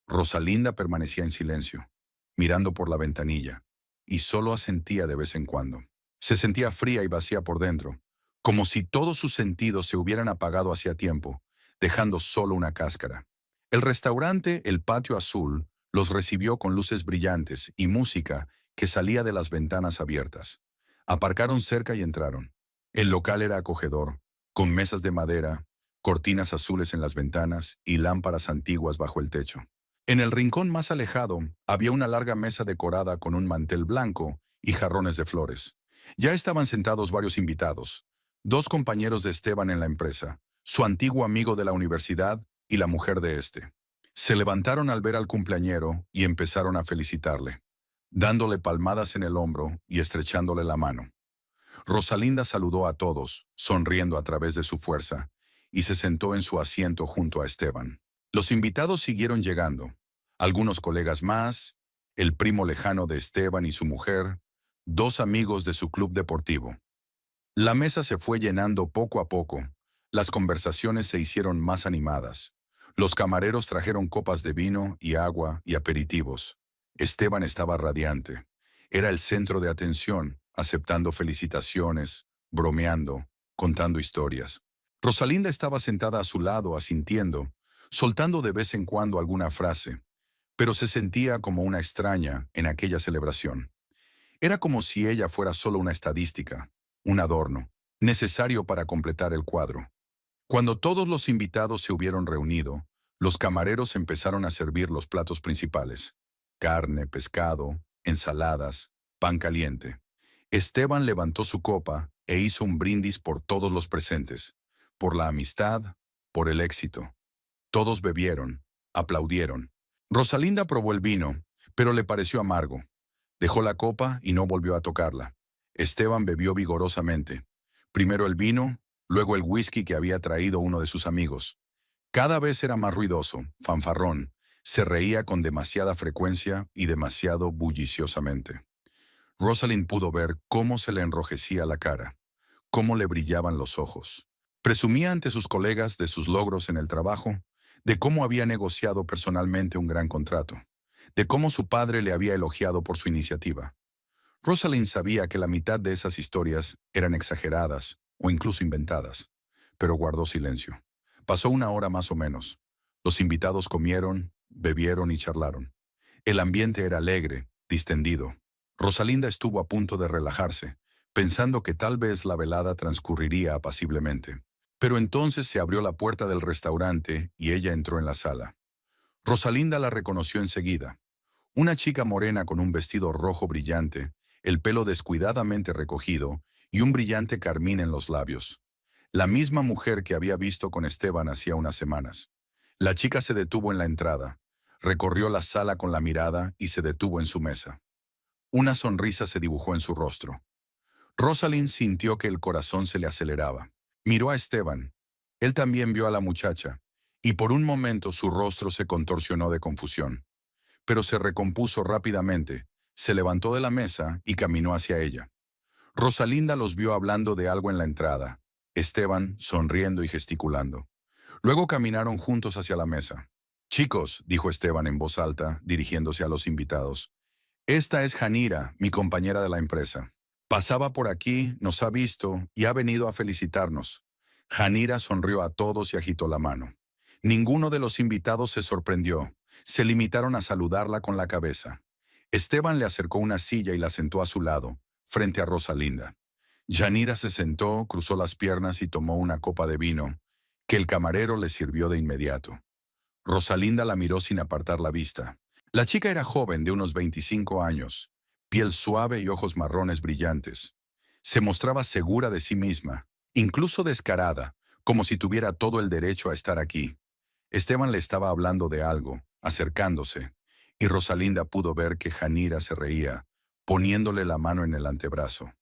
Rosalinda permanecía en silencio, mirando por la ventanilla, y solo asentía de vez en cuando. Se sentía fría y vacía por dentro, como si todos sus sentidos se hubieran apagado hacía tiempo, dejando solo una cáscara. El restaurante El Patio Azul los recibió con luces brillantes y música que salía de las ventanas abiertas. Aparcaron cerca y entraron. El local era acogedor, con mesas de madera, cortinas azules en las ventanas y lámparas antiguas bajo el techo. En el rincón más alejado había una larga mesa decorada con un mantel blanco y jarrones de flores. Ya estaban sentados varios invitados, 2 compañeros de Esteban en la empresa, su antiguo amigo de la universidad y la mujer de este. Se levantaron al ver al cumpleañero y empezaron a felicitarle, dándole palmadas en el hombro y estrechándole la mano. Rosalinda saludó a todos, sonriendo a través de su fuerza, y se sentó en su asiento junto a Esteban. Los invitados siguieron llegando, algunos colegas más, el primo lejano de Esteban y su mujer, 2 amigos de su club deportivo. La mesa se fue llenando poco a poco, las conversaciones se hicieron más animadas. Los camareros trajeron copas de vino y agua y aperitivos. Esteban estaba radiante. Era el centro de atención, aceptando felicitaciones, bromeando, contando historias. Rosalinda estaba sentada a su lado, asintiendo, soltando de vez en cuando alguna frase, pero se sentía como una extraña en aquella celebración. Era como si ella fuera solo una estadística, un adorno, necesario para completar el cuadro. Cuando todos los invitados se hubieron reunido, los camareros empezaron a servir los platos principales: carne, pescado, ensaladas, pan caliente. Esteban levantó su copa e hizo un brindis por todos los presentes, por la amistad, por el éxito. Todos bebieron, aplaudieron. Rosalinda probó el vino, pero le pareció amargo. Dejó la copa y no volvió a tocarla. Esteban bebió vigorosamente. Primero el vino, luego el whisky que había traído uno de sus amigos. Cada vez era más ruidoso, fanfarrón. Se reía con demasiada frecuencia y demasiado bulliciosamente. Rosalind pudo ver cómo se le enrojecía la cara, cómo le brillaban los ojos. Presumía ante sus colegas de sus logros en el trabajo, de cómo había negociado personalmente un gran contrato, de cómo su padre le había elogiado por su iniciativa. Rosalind sabía que la mitad de esas historias eran exageradas o incluso inventadas, pero guardó silencio. Pasó una hora más o menos. Los invitados comieron, bebieron y charlaron. El ambiente era alegre, distendido. Rosalinda estuvo a punto de relajarse, pensando que tal vez la velada transcurriría apaciblemente. Pero entonces se abrió la puerta del restaurante y ella entró en la sala. Rosalinda la reconoció enseguida. Una chica morena con un vestido rojo brillante, el pelo descuidadamente recogido y un brillante carmín en los labios. La misma mujer que había visto con Esteban hacía unas semanas. La chica se detuvo en la entrada, recorrió la sala con la mirada y se detuvo en su mesa. Una sonrisa se dibujó en su rostro. Rosalind sintió que el corazón se le aceleraba. Miró a Esteban. Él también vio a la muchacha, y por un momento su rostro se contorsionó de confusión. Pero se recompuso rápidamente, se levantó de la mesa y caminó hacia ella. Rosalinda los vio hablando de algo en la entrada, Esteban sonriendo y gesticulando. Luego caminaron juntos hacia la mesa. «Chicos», dijo Esteban en voz alta, dirigiéndose a los invitados, «esta es Janira, mi compañera de la empresa. Pasaba por aquí, nos ha visto y ha venido a felicitarnos». Janira sonrió a todos y agitó la mano. Ninguno de los invitados se sorprendió. Se limitaron a saludarla con la cabeza. Esteban le acercó una silla y la sentó a su lado, frente a Rosalinda. Janira se sentó, cruzó las piernas y tomó una copa de vino, que el camarero le sirvió de inmediato. Rosalinda la miró sin apartar la vista. La chica era joven, de unos 25 años, piel suave y ojos marrones brillantes. Se mostraba segura de sí misma, incluso descarada, como si tuviera todo el derecho a estar aquí. Esteban le estaba hablando de algo, acercándose, y Rosalinda pudo ver que Janira se reía, poniéndole la mano en el antebrazo.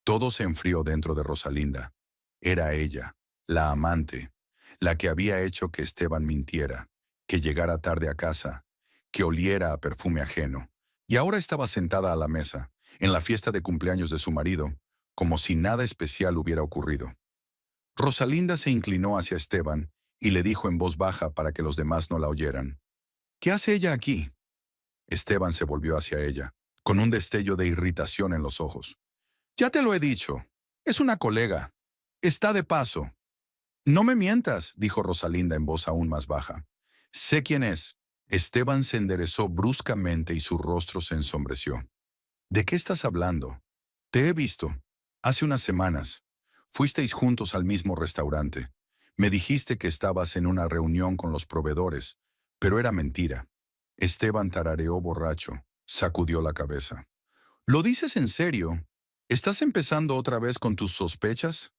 Todo se enfrió dentro de Rosalinda. Era ella, la amante, la que había hecho que Esteban mintiera, que llegara tarde a casa, que oliera a perfume ajeno. Y ahora estaba sentada a la mesa, en la fiesta de cumpleaños de su marido, como si nada especial hubiera ocurrido. Rosalinda se inclinó hacia Esteban y le dijo en voz baja para que los demás no la oyeran: «¿Qué hace ella aquí?». Esteban se volvió hacia ella, con un destello de irritación en los ojos. «Ya te lo he dicho. Es una colega. Está de paso». «No me mientas», dijo Rosalinda en voz aún más baja. «Sé quién es». Esteban se enderezó bruscamente y su rostro se ensombreció. «¿De qué estás hablando? Te he visto. Hace unas semanas. Fuisteis juntos al mismo restaurante. Me dijiste que estabas en una reunión con los proveedores, pero era mentira». Esteban tarareó borracho, sacudió la cabeza. «¿Lo dices en serio? ¿Estás empezando otra vez con tus sospechas?»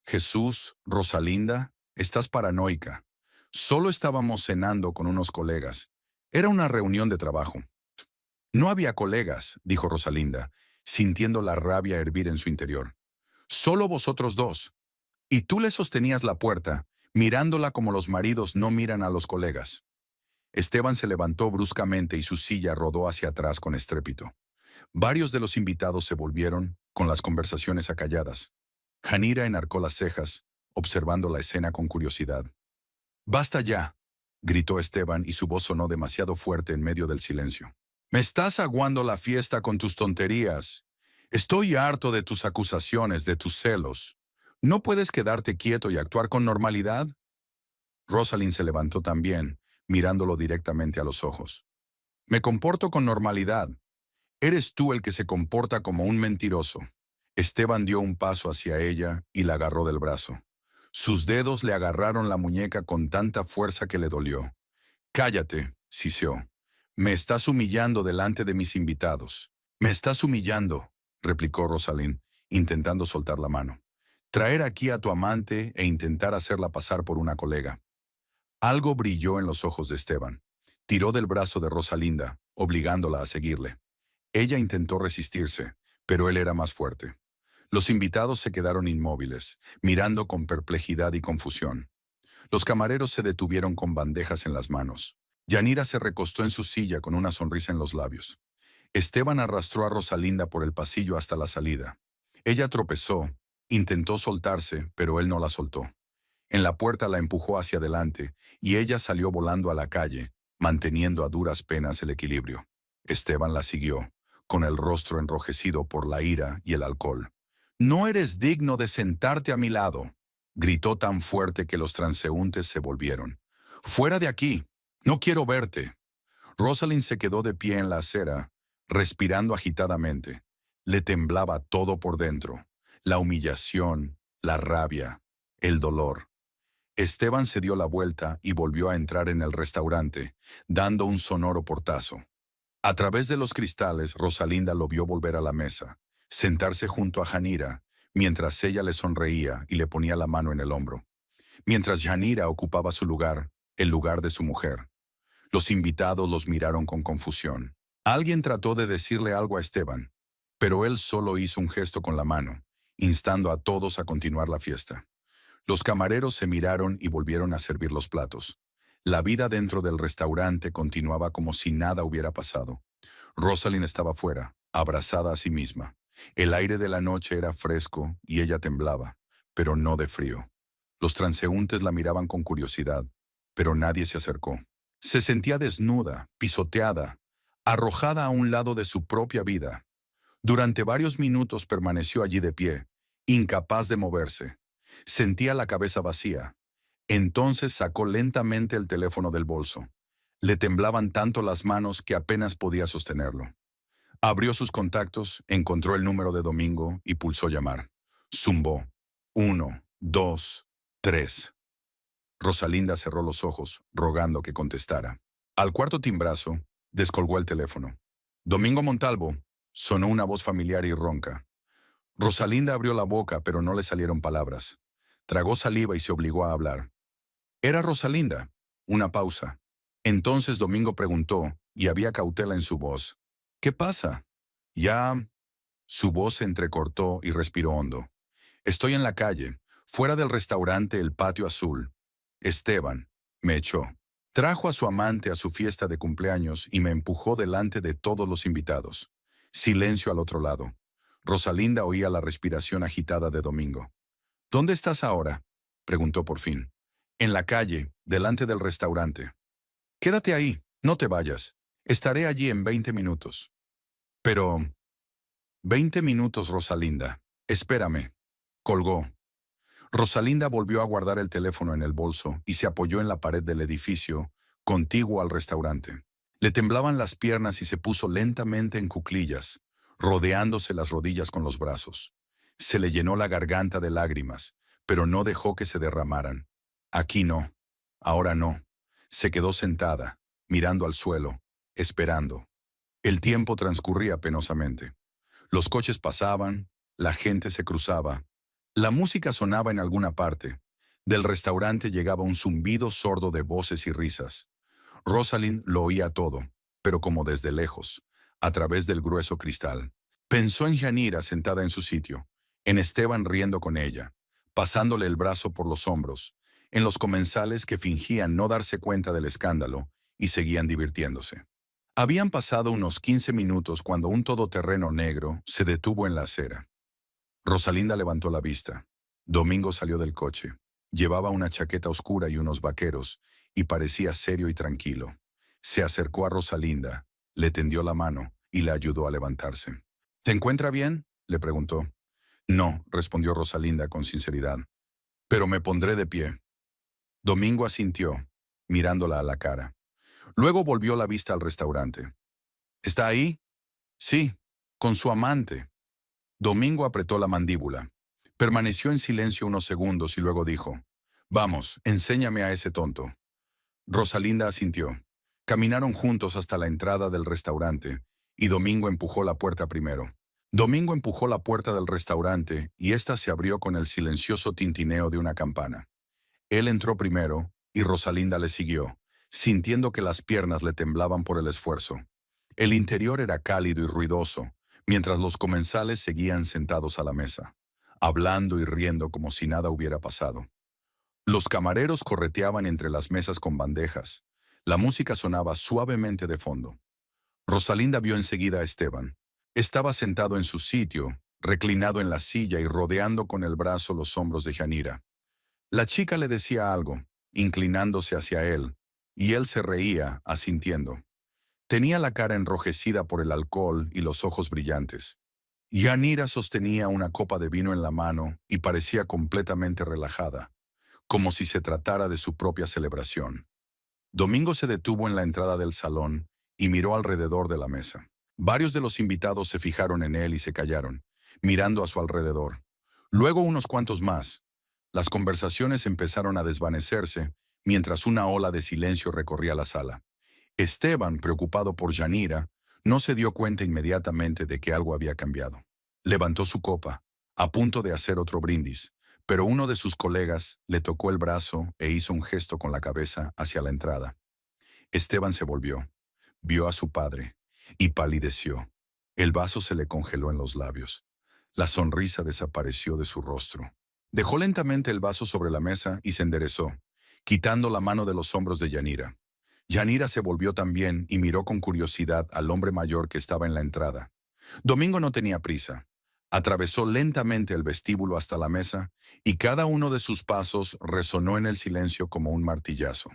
«Jesús, Rosalinda, estás paranoica. Solo estábamos cenando con unos colegas. Era una reunión de trabajo». «No había colegas», dijo Rosalinda, sintiendo la rabia hervir en su interior. «Solo vosotros dos. Y tú le sostenías la puerta, mirándola como los maridos no miran a los colegas». Esteban se levantó bruscamente y su silla rodó hacia atrás con estrépito. Varios de los invitados se volvieron, con las conversaciones acalladas. Janira enarcó las cejas, observando la escena con curiosidad. «Basta ya», gritó Esteban y su voz sonó demasiado fuerte en medio del silencio. «Me estás aguando la fiesta con tus tonterías. Estoy harto de tus acusaciones, de tus celos. ¿No puedes quedarte quieto y actuar con normalidad? Rosalind se levantó también, mirándolo directamente a los ojos. Me comporto con normalidad. Eres tú el que se comporta como un mentiroso. Esteban dio un paso hacia ella y la agarró del brazo. Sus dedos le agarraron la muñeca con tanta fuerza que le dolió. Cállate, siseó. Me estás humillando delante de mis invitados. Me estás humillando, replicó Rosalind, intentando soltar la mano. Traer aquí a tu amante e intentar hacerla pasar por una colega. Algo brilló en los ojos de Esteban. Tiró del brazo de Rosalinda, obligándola a seguirle. Ella intentó resistirse, pero él era más fuerte. Los invitados se quedaron inmóviles, mirando con perplejidad y confusión. Los camareros se detuvieron con bandejas en las manos. Yanira se recostó en su silla con una sonrisa en los labios. Esteban arrastró a Rosalinda por el pasillo hasta la salida. Ella tropezó, intentó soltarse, pero él no la soltó. En la puerta la empujó hacia adelante y ella salió volando a la calle, manteniendo a duras penas el equilibrio. Esteban la siguió, con el rostro enrojecido por la ira y el alcohol. «No eres digno de sentarte a mi lado», gritó tan fuerte que los transeúntes se volvieron. «¡Fuera de aquí! No quiero verte». Rosalind se quedó de pie en la acera, respirando agitadamente. Le temblaba todo por dentro. La humillación, la rabia, el dolor. Esteban se dio la vuelta y volvió a entrar en el restaurante, dando un sonoro portazo. A través de los cristales, Rosalinda lo vio volver a la mesa, sentarse junto a Yanira, mientras ella le sonreía y le ponía la mano en el hombro. Mientras Yanira ocupaba su lugar, el lugar de su mujer. Los invitados los miraron con confusión. Alguien trató de decirle algo a Esteban, pero él solo hizo un gesto con la mano, instando a todos a continuar la fiesta. Los camareros se miraron y volvieron a servir los platos. La vida dentro del restaurante continuaba como si nada hubiera pasado. Rosalind estaba fuera, abrazada a sí misma. El aire de la noche era fresco y ella temblaba, pero no de frío. Los transeúntes la miraban con curiosidad, pero nadie se acercó. Se sentía desnuda, pisoteada, arrojada a un lado de su propia vida. Durante varios minutos permaneció allí de pie, incapaz de moverse. Sentía la cabeza vacía. Entonces sacó lentamente el teléfono del bolso. Le temblaban tanto las manos que apenas podía sostenerlo. Abrió sus contactos, encontró el número de Domingo y pulsó llamar. Zumbó. 1, 2, 3. Rosalinda cerró los ojos, rogando que contestara. Al cuarto timbrazo, descolgó el teléfono. Domingo Montalvo, sonó una voz familiar y ronca. Rosalinda abrió la boca, pero no le salieron palabras. Tragó saliva y se obligó a hablar. Era Rosalinda. Una pausa. Entonces Domingo preguntó, y había cautela en su voz. ¿Qué pasa? Ya. Su voz se entrecortó y respiró hondo. Estoy en la calle, fuera del restaurante El Patio Azul. Esteban me echó. Trajo a su amante a su fiesta de cumpleaños y me empujó delante de todos los invitados. Silencio al otro lado. Rosalinda oía la respiración agitada de Domingo. ¿Dónde estás ahora?, preguntó por fin. En la calle, delante del restaurante. Quédate ahí, no te vayas. Estaré allí en 20 minutos. Pero... 20 minutos, Rosalinda. Espérame. Colgó. Rosalinda volvió a guardar el teléfono en el bolso y se apoyó en la pared del edificio, contiguo al restaurante. Le temblaban las piernas y se puso lentamente en cuclillas, rodeándose las rodillas con los brazos. Se le llenó la garganta de lágrimas, pero no dejó que se derramaran. Aquí no. Ahora no. Se quedó sentada, mirando al suelo, esperando. El tiempo transcurría penosamente. Los coches pasaban, la gente se cruzaba. La música sonaba en alguna parte. Del restaurante llegaba un zumbido sordo de voces y risas. Rosalind lo oía todo, pero como desde lejos, a través del grueso cristal. Pensó en Yanira sentada en su sitio, en Esteban riendo con ella, pasándole el brazo por los hombros, en los comensales que fingían no darse cuenta del escándalo y seguían divirtiéndose. Habían pasado unos 15 minutos cuando un todoterreno negro se detuvo en la acera. Rosalinda levantó la vista. Domingo salió del coche. Llevaba una chaqueta oscura y unos vaqueros, y parecía serio y tranquilo. Se acercó a Rosalinda, le tendió la mano y la ayudó a levantarse. ¿Se encuentra bien?, le preguntó. No, respondió Rosalinda con sinceridad. Pero me pondré de pie. Domingo asintió, mirándola a la cara. Luego volvió la vista al restaurante. ¿Está ahí? Sí, con su amante. Domingo apretó la mandíbula. Permaneció en silencio unos segundos y luego dijo, Vamos, enséñame a ese tonto. Rosalinda asintió. Caminaron juntos hasta la entrada del restaurante, y Domingo empujó la puerta primero. Domingo empujó la puerta del restaurante y ésta se abrió con el silencioso tintineo de una campana. Él entró primero y Rosalinda le siguió, sintiendo que las piernas le temblaban por el esfuerzo. El interior era cálido y ruidoso, mientras los comensales seguían sentados a la mesa, hablando y riendo como si nada hubiera pasado. Los camareros correteaban entre las mesas con bandejas. La música sonaba suavemente de fondo. Rosalinda vio enseguida a Esteban. Estaba sentado en su sitio, reclinado en la silla y rodeando con el brazo los hombros de Yanira. La chica le decía algo, inclinándose hacia él, y él se reía, asintiendo. Tenía la cara enrojecida por el alcohol y los ojos brillantes. Yanira sostenía una copa de vino en la mano y parecía completamente relajada, como si se tratara de su propia celebración. Domingo se detuvo en la entrada del salón y miró alrededor de la mesa. Varios de los invitados se fijaron en él y se callaron, mirando a su alrededor. Luego unos cuantos más. Las conversaciones empezaron a desvanecerse mientras una ola de silencio recorría la sala. Esteban, preocupado por Yanira, no se dio cuenta inmediatamente de que algo había cambiado. Levantó su copa, a punto de hacer otro brindis, pero uno de sus colegas le tocó el brazo e hizo un gesto con la cabeza hacia la entrada. Esteban se volvió, vio a su padre, y palideció. El vaso se le congeló en los labios. La sonrisa desapareció de su rostro. Dejó lentamente el vaso sobre la mesa y se enderezó, quitando la mano de los hombros de Yanira. Yanira se volvió también y miró con curiosidad al hombre mayor que estaba en la entrada. Domingo no tenía prisa. Atravesó lentamente el vestíbulo hasta la mesa y cada uno de sus pasos resonó en el silencio como un martillazo.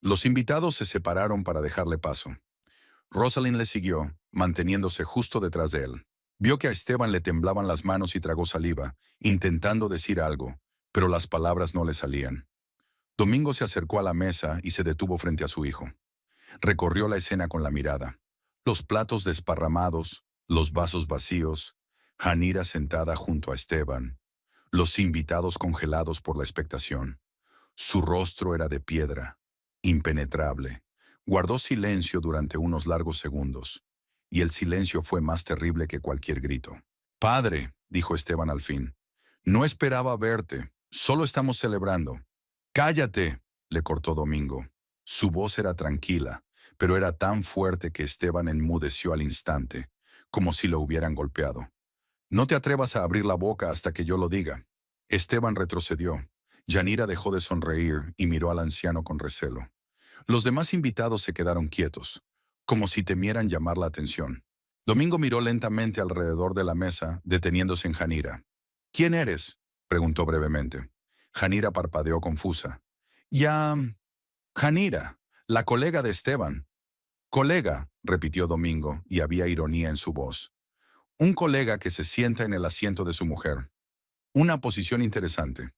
Los invitados se separaron para dejarle paso. Rosalind le siguió, manteniéndose justo detrás de él. Vio que a Esteban le temblaban las manos y tragó saliva, intentando decir algo, pero las palabras no le salían. Domingo se acercó a la mesa y se detuvo frente a su hijo. Recorrió la escena con la mirada. Los platos desparramados, los vasos vacíos, Yanira sentada junto a Esteban, los invitados congelados por la expectación. Su rostro era de piedra, impenetrable. Guardó silencio durante unos largos segundos, y el silencio fue más terrible que cualquier grito. «Padre», dijo Esteban al fin, «no esperaba verte, solo estamos celebrando». «Cállate», le cortó Domingo. Su voz era tranquila, pero era tan fuerte que Esteban enmudeció al instante, como si lo hubieran golpeado. «No te atrevas a abrir la boca hasta que yo lo diga». Esteban retrocedió. Yanira dejó de sonreír y miró al anciano con recelo. Los demás invitados se quedaron quietos, como si temieran llamar la atención. Domingo miró lentamente alrededor de la mesa, deteniéndose en Yanira. «¿Quién eres?», preguntó brevemente. Yanira parpadeó confusa. «Ya... Yanira, la colega de Esteban». «Colega», repitió Domingo, y había ironía en su voz. «Un colega que se sienta en el asiento de su mujer. Una posición interesante».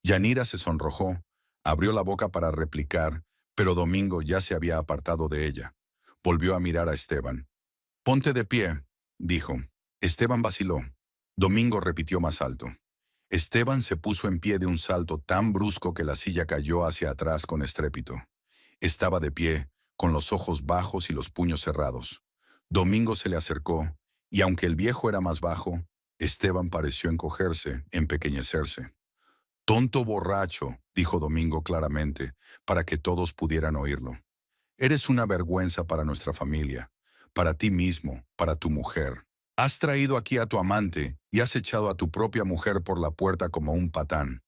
Yanira se sonrojó, abrió la boca para replicar, pero Domingo ya se había apartado de ella. Volvió a mirar a Esteban. «Ponte de pie», dijo. Esteban vaciló. Domingo repitió más alto. Esteban se puso en pie de un salto tan brusco que la silla cayó hacia atrás con estrépito. Estaba de pie, con los ojos bajos y los puños cerrados. Domingo se le acercó, y aunque el viejo era más bajo, Esteban pareció encogerse, empequeñecerse. «Tonto borracho», dijo Domingo claramente, para que todos pudieran oírlo. «Eres una vergüenza para nuestra familia, para ti mismo, para tu mujer. Has traído aquí a tu amante y has echado a tu propia mujer por la puerta como un patán.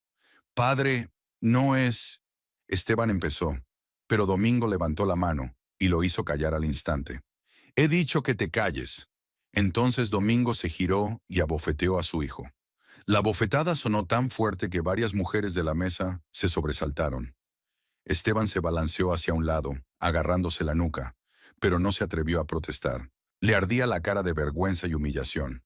Padre, no es...» Esteban empezó, pero Domingo levantó la mano y lo hizo callar al instante. «He dicho que te calles». Entonces Domingo se giró y abofeteó a su hijo. La bofetada sonó tan fuerte que varias mujeres de la mesa se sobresaltaron. Esteban se balanceó hacia un lado, agarrándose la nuca, pero no se atrevió a protestar. Le ardía la cara de vergüenza y humillación.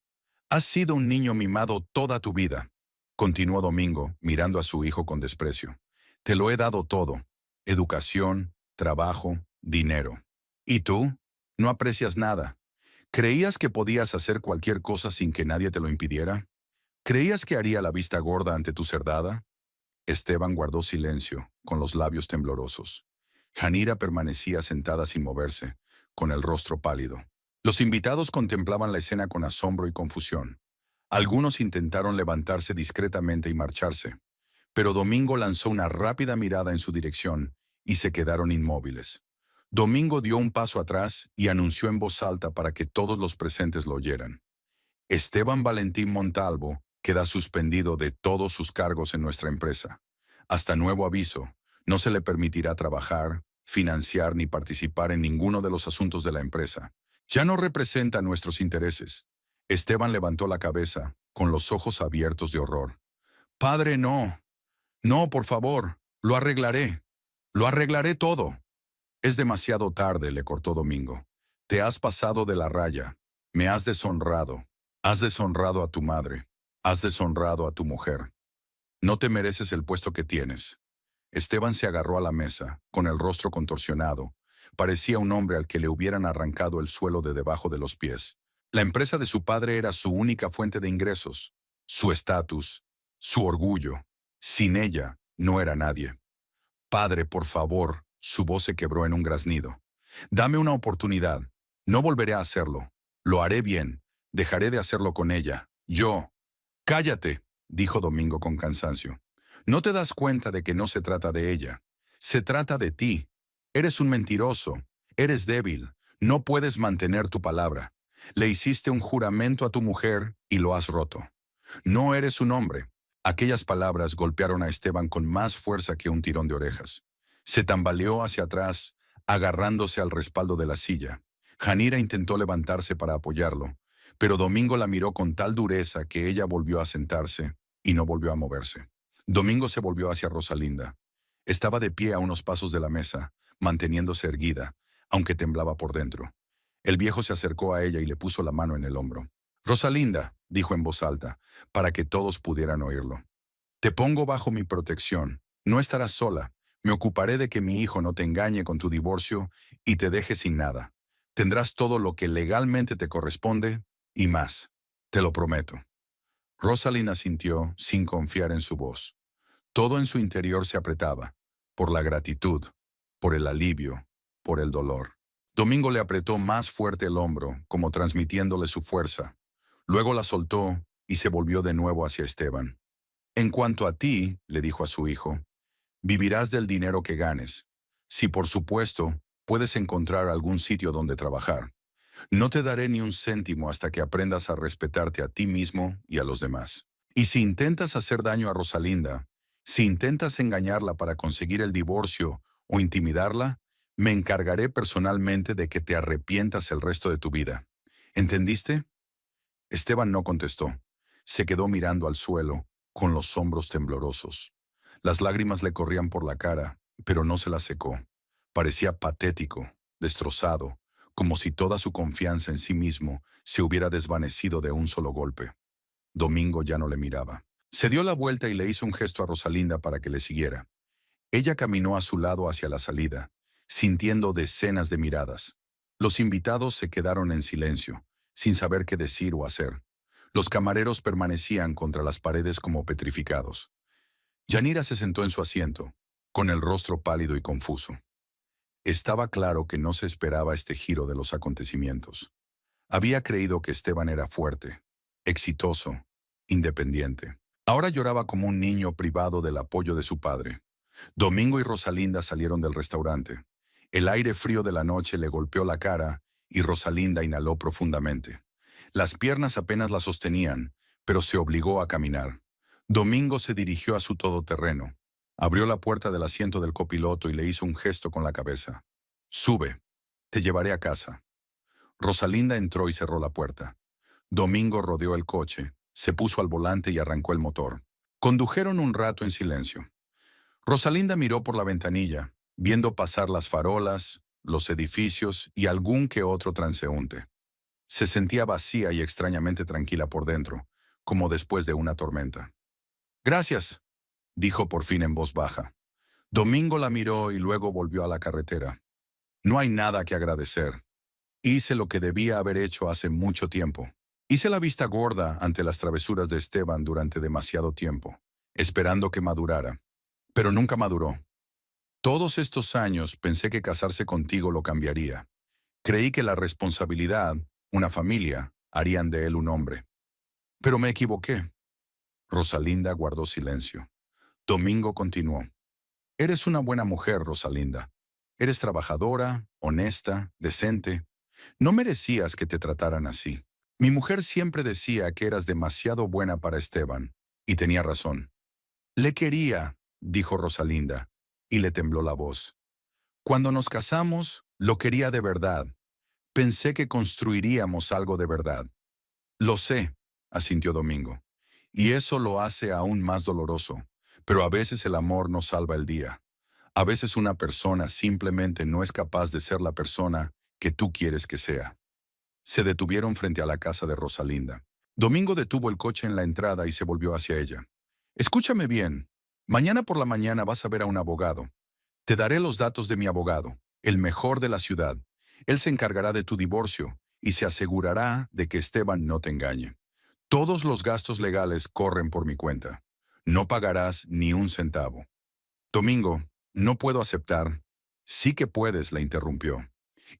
Has sido un niño mimado toda tu vida, continuó Domingo, mirando a su hijo con desprecio. Te lo he dado todo: educación, trabajo, dinero. ¿Y tú? No aprecias nada. ¿Creías que podías hacer cualquier cosa sin que nadie te lo impidiera? ¿Creías que haría la vista gorda ante tu cerdada? Esteban guardó silencio, con los labios temblorosos. Janira permanecía sentada sin moverse, con el rostro pálido. Los invitados contemplaban la escena con asombro y confusión. Algunos intentaron levantarse discretamente y marcharse, pero Domingo lanzó una rápida mirada en su dirección y se quedaron inmóviles. Domingo dio un paso atrás y anunció en voz alta para que todos los presentes lo oyeran. Esteban Valentín Montalvo queda suspendido de todos sus cargos en nuestra empresa. Hasta nuevo aviso, no se le permitirá trabajar, financiar ni participar en ninguno de los asuntos de la empresa. Ya no representa nuestros intereses. Esteban levantó la cabeza, con los ojos abiertos de horror. Padre, no. No, por favor. Lo arreglaré. Lo arreglaré todo. Es demasiado tarde, le cortó Domingo. Te has pasado de la raya. Me has deshonrado. Has deshonrado a tu madre. Has deshonrado a tu mujer. No te mereces el puesto que tienes. Esteban se agarró a la mesa, con el rostro contorsionado. Parecía un hombre al que le hubieran arrancado el suelo de debajo de los pies. La empresa de su padre era su única fuente de ingresos, su estatus, su orgullo. Sin ella, no era nadie. Padre, por favor, su voz se quebró en un graznido. Dame una oportunidad. No volveré a hacerlo. Lo haré bien. Dejaré de hacerlo con ella. Yo. Cállate, dijo Domingo con cansancio. No te das cuenta de que no se trata de ella. Se trata de ti. Eres un mentiroso. Eres débil. No puedes mantener tu palabra. Le hiciste un juramento a tu mujer y lo has roto. No eres un hombre. Aquellas palabras golpearon a Esteban con más fuerza que un tirón de orejas. Se tambaleó hacia atrás, agarrándose al respaldo de la silla. Janira intentó levantarse para apoyarlo, pero Domingo la miró con tal dureza que ella volvió a sentarse y no volvió a moverse. Domingo se volvió hacia Rosalinda. Estaba de pie a unos pasos de la mesa, manteniéndose erguida, aunque temblaba por dentro. El viejo se acercó a ella y le puso la mano en el hombro. Rosalinda, dijo en voz alta, para que todos pudieran oírlo. Te pongo bajo mi protección. No estarás sola. Me ocuparé de que mi hijo no te engañe con tu divorcio y te deje sin nada. Tendrás todo lo que legalmente te corresponde y más. Te lo prometo. Rosalind asintió sin confiar en su voz. Todo en su interior se apretaba, por la gratitud, por el alivio, por el dolor. Domingo le apretó más fuerte el hombro, como transmitiéndole su fuerza. Luego la soltó y se volvió de nuevo hacia Esteban. En cuanto a ti, le dijo a su hijo, vivirás del dinero que ganes. Si por supuesto puedes encontrar algún sitio donde trabajar. No te daré ni un céntimo hasta que aprendas a respetarte a ti mismo y a los demás. Y si intentas hacer daño a Rosalinda, si intentas engañarla para conseguir el divorcio o intimidarla, me encargaré personalmente de que te arrepientas el resto de tu vida. ¿Entendiste? Esteban no contestó. Se quedó mirando al suelo, con los hombros temblorosos. Las lágrimas le corrían por la cara, pero no se las secó. Parecía patético, destrozado, como si toda su confianza en sí mismo se hubiera desvanecido de un solo golpe. Domingo ya no le miraba. Se dio la vuelta y le hizo un gesto a Rosalinda para que le siguiera. Ella caminó a su lado hacia la salida, sintiendo decenas de miradas. Los invitados se quedaron en silencio, sin saber qué decir o hacer. Los camareros permanecían contra las paredes como petrificados. Yanira se sentó en su asiento, con el rostro pálido y confuso. Estaba claro que no se esperaba este giro de los acontecimientos. Había creído que Esteban era fuerte, exitoso, independiente. Ahora lloraba como un niño privado del apoyo de su padre. Domingo y Rosalinda salieron del restaurante. El aire frío de la noche le golpeó la cara y Rosalinda inhaló profundamente. Las piernas apenas la sostenían, pero se obligó a caminar. Domingo se dirigió a su todoterreno. Abrió la puerta del asiento del copiloto y le hizo un gesto con la cabeza. Sube, te llevaré a casa. Rosalinda entró y cerró la puerta. Domingo rodeó el coche, se puso al volante y arrancó el motor. Condujeron un rato en silencio. Rosalinda miró por la ventanilla, viendo pasar las farolas, los edificios y algún que otro transeúnte. Se sentía vacía y extrañamente tranquila por dentro, como después de una tormenta. Gracias, dijo por fin en voz baja. Domingo la miró y luego volvió a la carretera. No hay nada que agradecer. Hice lo que debía haber hecho hace mucho tiempo. Hice la vista gorda ante las travesuras de Esteban durante demasiado tiempo, esperando que madurara. Pero nunca maduró. Todos estos años pensé que casarse contigo lo cambiaría. Creí que la responsabilidad, una familia, harían de él un hombre. Pero me equivoqué. Rosalinda guardó silencio. Domingo continuó. Eres una buena mujer, Rosalinda. Eres trabajadora, honesta, decente. No merecías que te trataran así. Mi mujer siempre decía que eras demasiado buena para Esteban, y tenía razón. Le quería, dijo Rosalinda, y le tembló la voz. Cuando nos casamos, lo quería de verdad. Pensé que construiríamos algo de verdad. Lo sé, asintió Domingo, y eso lo hace aún más doloroso, pero a veces el amor no salva el día. A veces una persona simplemente no es capaz de ser la persona que tú quieres que sea. Se detuvieron frente a la casa de Rosalinda. Domingo detuvo el coche en la entrada y se volvió hacia ella. Escúchame bien. Mañana por la mañana vas a ver a un abogado. Te daré los datos de mi abogado, el mejor de la ciudad. Él se encargará de tu divorcio y se asegurará de que Esteban no te engañe. Todos los gastos legales corren por mi cuenta. No pagarás ni un centavo. Domingo, no puedo aceptar. Sí que puedes, la interrumpió.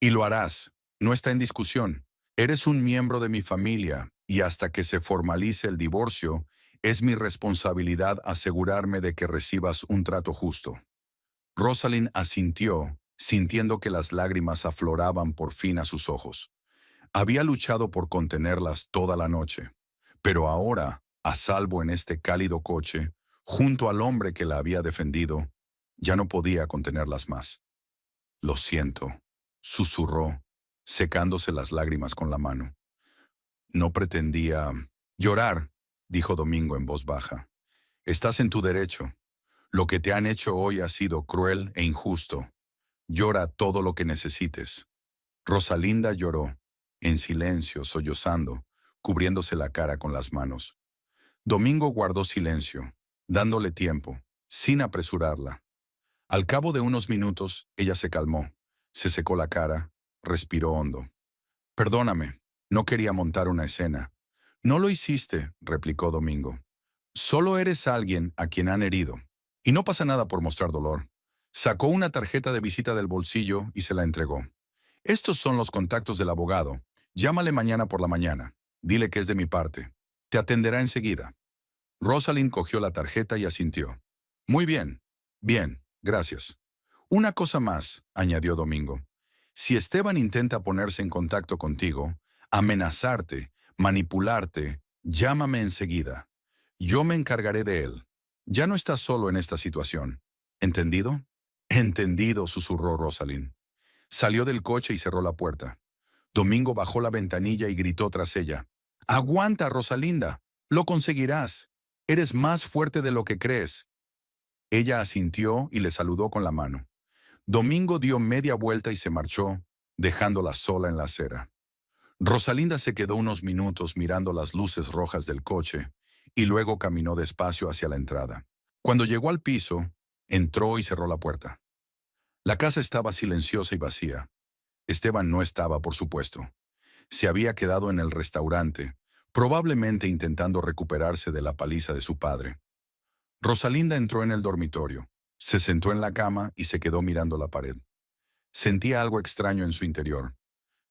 Y lo harás. No está en discusión. Eres un miembro de mi familia y hasta que se formalice el divorcio, es mi responsabilidad asegurarme de que recibas un trato justo. Rosalind asintió, sintiendo que las lágrimas afloraban por fin a sus ojos. Había luchado por contenerlas toda la noche, pero ahora, a salvo en este cálido coche, junto al hombre que la había defendido, ya no podía contenerlas más. Lo siento, susurró, secándose las lágrimas con la mano. No pretendía llorar, dijo Domingo en voz baja. Estás en tu derecho. Lo que te han hecho hoy ha sido cruel e injusto. Llora todo lo que necesites. Rosalinda lloró, en silencio, sollozando, cubriéndose la cara con las manos. Domingo guardó silencio, dándole tiempo, sin apresurarla. Al cabo de unos minutos, ella se calmó, se secó la cara, respiró hondo. Perdóname, no quería montar una escena. No lo hiciste, replicó Domingo. Solo eres alguien a quien han herido. Y no pasa nada por mostrar dolor. Sacó una tarjeta de visita del bolsillo y se la entregó. Estos son los contactos del abogado. Llámale mañana por la mañana. Dile que es de mi parte. Te atenderá enseguida. Rosalind cogió la tarjeta y asintió. Muy bien. Bien, gracias. Una cosa más, añadió Domingo. Si Esteban intenta ponerse en contacto contigo, amenazarte, manipularte, llámame enseguida. Yo me encargaré de él. Ya no estás solo en esta situación. ¿Entendido? Entendido, susurró Rosalind. Salió del coche y cerró la puerta. Domingo bajó la ventanilla y gritó tras ella. ¡Aguanta, Rosalinda! ¡Lo conseguirás! Eres más fuerte de lo que crees. Ella asintió y le saludó con la mano. Domingo dio media vuelta y se marchó, dejándola sola en la acera. Rosalinda se quedó unos minutos mirando las luces rojas del coche y luego caminó despacio hacia la entrada. Cuando llegó al piso, entró y cerró la puerta. La casa estaba silenciosa y vacía. Esteban no estaba, por supuesto. Se había quedado en el restaurante, probablemente intentando recuperarse de la paliza de su padre. Rosalinda entró en el dormitorio, se sentó en la cama y se quedó mirando la pared. Sentía algo extraño en su interior.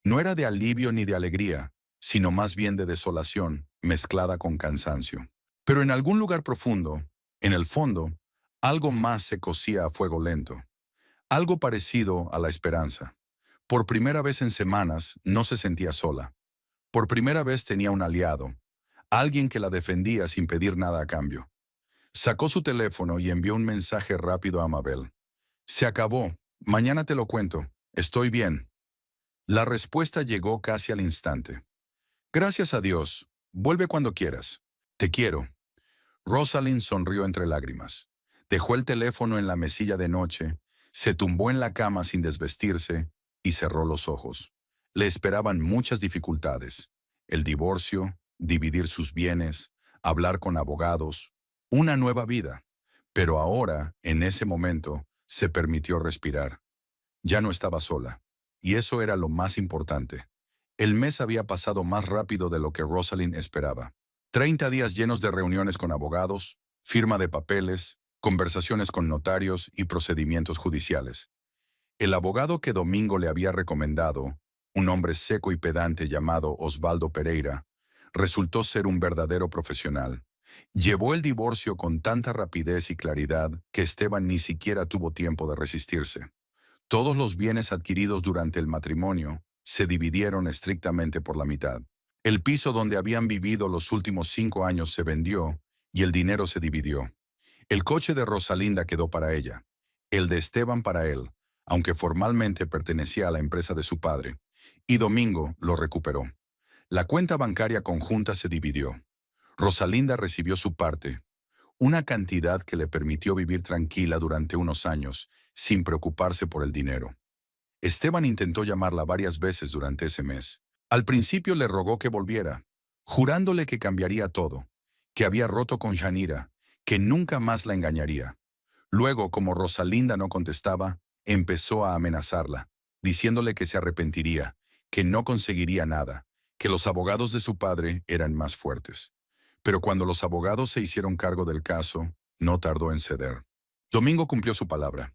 No era de alivio ni de alegría, sino más bien de desolación, mezclada con cansancio. Pero en algún lugar profundo, en el fondo, algo más se cocía a fuego lento. Algo parecido a la esperanza. Por primera vez en semanas no se sentía sola. Por primera vez tenía un aliado, alguien que la defendía sin pedir nada a cambio. Sacó su teléfono y envió un mensaje rápido a Mabel. Se acabó. Mañana te lo cuento. Estoy bien. La respuesta llegó casi al instante. Gracias a Dios. Vuelve cuando quieras. Te quiero. Rosalind sonrió entre lágrimas. Dejó el teléfono en la mesilla de noche, se tumbó en la cama sin desvestirse y cerró los ojos. Le esperaban muchas dificultades: el divorcio, dividir sus bienes, hablar con abogados, una nueva vida. Pero ahora, en ese momento, se permitió respirar. Ya no estaba sola. Y eso era lo más importante. El mes había pasado más rápido de lo que Rosalind esperaba. 30 días llenos de reuniones con abogados, firma de papeles, conversaciones con notarios y procedimientos judiciales. El abogado que Domingo le había recomendado, un hombre seco y pedante llamado Osvaldo Pereira, resultó ser un verdadero profesional. Llevó el divorcio con tanta rapidez y claridad que Esteban ni siquiera tuvo tiempo de resistirse. Todos los bienes adquiridos durante el matrimonio se dividieron estrictamente por la mitad. El piso donde habían vivido los últimos 5 años se vendió y el dinero se dividió. El coche de Rosalinda quedó para ella, el de Esteban para él, aunque formalmente pertenecía a la empresa de su padre, y Domingo lo recuperó. La cuenta bancaria conjunta se dividió. Rosalinda recibió su parte, una cantidad que le permitió vivir tranquila durante unos años, sin preocuparse por el dinero. Esteban intentó llamarla varias veces durante ese mes. Al principio le rogó que volviera, jurándole que cambiaría todo, que había roto con Yanira, que nunca más la engañaría. Luego, como Rosalinda no contestaba, empezó a amenazarla, diciéndole que se arrepentiría, que no conseguiría nada, que los abogados de su padre eran más fuertes. Pero cuando los abogados se hicieron cargo del caso, no tardó en ceder. Domingo cumplió su palabra.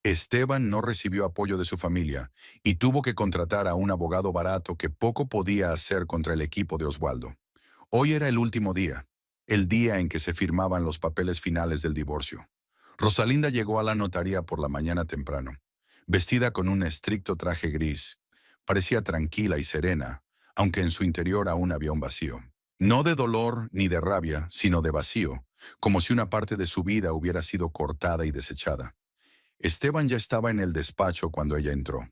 Esteban no recibió apoyo de su familia y tuvo que contratar a un abogado barato que poco podía hacer contra el equipo de Osvaldo. Hoy era el último día, el día en que se firmaban los papeles finales del divorcio. Rosalinda llegó a la notaría por la mañana temprano, vestida con un estricto traje gris. Parecía tranquila y serena, aunque en su interior aún había un vacío. No de dolor ni de rabia, sino de vacío, como si una parte de su vida hubiera sido cortada y desechada. Esteban ya estaba en el despacho cuando ella entró.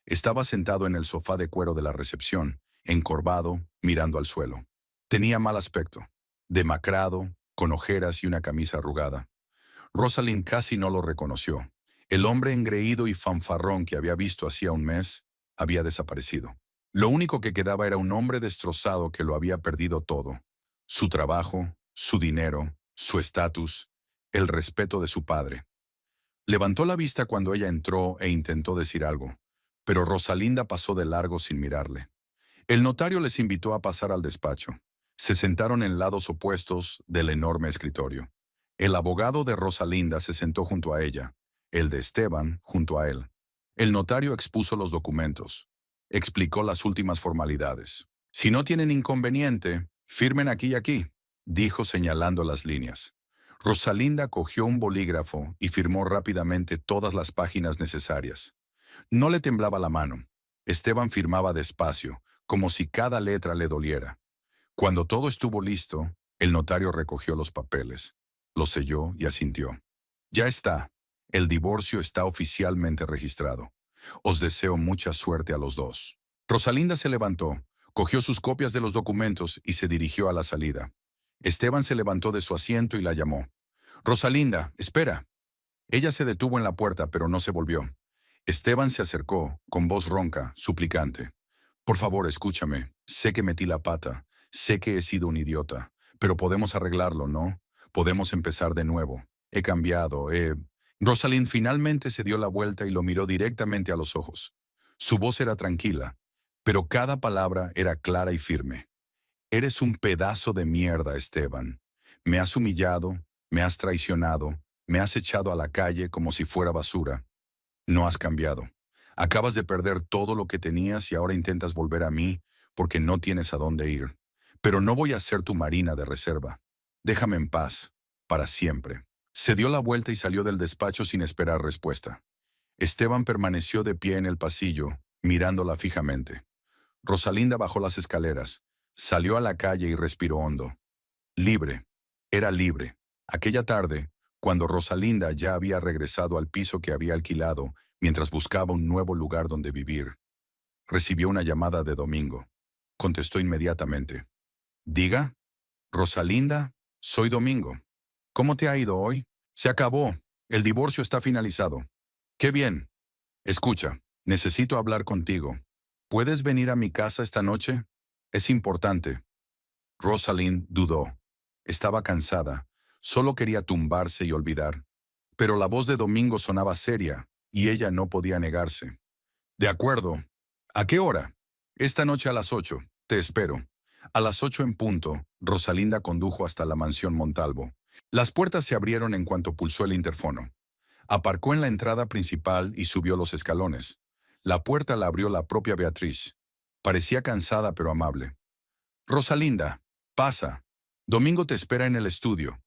Estaba sentado en el sofá de cuero de la recepción, encorvado, mirando al suelo. Tenía mal aspecto, demacrado, con ojeras y una camisa arrugada. Rosalind casi no lo reconoció. El hombre engreído y fanfarrón que había visto hacía un mes había desaparecido. Lo único que quedaba era un hombre destrozado que lo había perdido todo: su trabajo, su dinero, su estatus, el respeto de su padre. Levantó la vista cuando ella entró e intentó decir algo, pero Rosalinda pasó de largo sin mirarle. El notario les invitó a pasar al despacho. Se sentaron en lados opuestos del enorme escritorio. El abogado de Rosalinda se sentó junto a ella, el de Esteban junto a él. El notario expuso los documentos. Explicó las últimas formalidades. Si no tienen inconveniente, firmen aquí y aquí, dijo señalando las líneas. Rosalinda cogió un bolígrafo y firmó rápidamente todas las páginas necesarias. No le temblaba la mano. Esteban firmaba despacio, como si cada letra le doliera. Cuando todo estuvo listo, el notario recogió los papeles, los selló y asintió. Ya está. El divorcio está oficialmente registrado. Os deseo mucha suerte a los dos. Rosalinda se levantó, cogió sus copias de los documentos y se dirigió a la salida. Esteban se levantó de su asiento y la llamó. Rosalinda, espera. Ella se detuvo en la puerta, pero no se volvió. Esteban se acercó, con voz ronca, suplicante. Por favor, escúchame. Sé que metí la pata. Sé que he sido un idiota. Pero podemos arreglarlo, ¿no? Podemos empezar de nuevo. He cambiado, Rosalind finalmente se dio la vuelta y lo miró directamente a los ojos. Su voz era tranquila, pero cada palabra era clara y firme. Eres un pedazo de mierda, Esteban. Me has humillado, me has traicionado, me has echado a la calle como si fuera basura. No has cambiado. Acabas de perder todo lo que tenías y ahora intentas volver a mí porque no tienes a dónde ir. Pero no voy a ser tu marina de reserva. Déjame en paz, para siempre. Se dio la vuelta y salió del despacho sin esperar respuesta. Esteban permaneció de pie en el pasillo, mirándola fijamente. Rosalinda bajó las escaleras, salió a la calle y respiró hondo. Libre. Era libre. Aquella tarde, cuando Rosalinda ya había regresado al piso que había alquilado mientras buscaba un nuevo lugar donde vivir, recibió una llamada de Domingo. Contestó inmediatamente. Diga, Rosalinda, soy Domingo. ¿Cómo te ha ido hoy? Se acabó. El divorcio está finalizado. Qué bien. Escucha, necesito hablar contigo. ¿Puedes venir a mi casa esta noche? Es importante. Rosalind dudó. Estaba cansada. Solo quería tumbarse y olvidar. Pero la voz de Domingo sonaba seria, y ella no podía negarse. De acuerdo. ¿A qué hora? Esta noche a las 8. Te espero. A las 8 en punto, Rosalinda condujo hasta la mansión Montalvo. Las puertas se abrieron en cuanto pulsó el interfono. Aparcó en la entrada principal y subió los escalones. La puerta la abrió la propia Beatriz. Parecía cansada pero amable. Rosalinda, pasa. Domingo te espera en el estudio.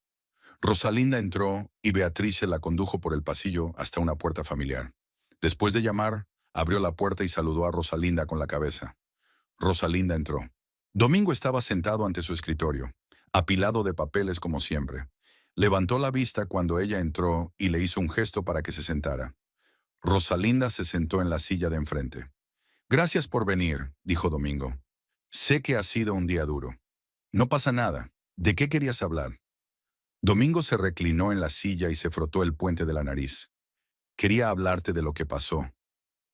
Rosalinda entró y Beatriz se la condujo por el pasillo hasta una puerta familiar. Después de llamar, abrió la puerta y saludó a Rosalinda con la cabeza. Rosalinda entró. Domingo estaba sentado ante su escritorio, apilado de papeles como siempre. Levantó la vista cuando ella entró y le hizo un gesto para que se sentara. Rosalinda se sentó en la silla de enfrente. Gracias por venir, dijo Domingo. Sé que ha sido un día duro. No pasa nada. ¿De qué querías hablar? Domingo se reclinó en la silla y se frotó el puente de la nariz. Quería hablarte de lo que pasó,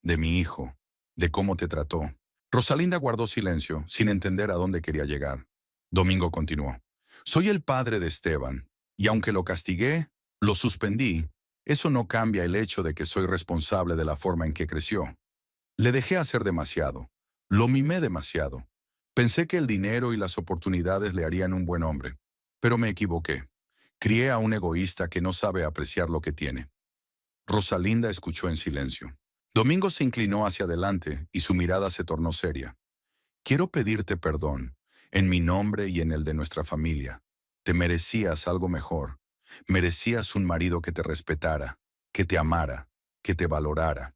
de mi hijo, de cómo te trató. Rosalinda guardó silencio, sin entender a dónde quería llegar. Domingo continuó. Soy el padre de Esteban, y aunque lo castigué, lo suspendí, eso no cambia el hecho de que soy responsable de la forma en que creció. Le dejé hacer demasiado. Lo mimé demasiado. Pensé que el dinero y las oportunidades le harían un buen hombre, pero me equivoqué. Crié a un egoísta que no sabe apreciar lo que tiene. Rosalinda escuchó en silencio. Domingo se inclinó hacia adelante y su mirada se tornó seria. Quiero pedirte perdón, en mi nombre y en el de nuestra familia. Te merecías algo mejor. Merecías un marido que te respetara, que te amara, que te valorara.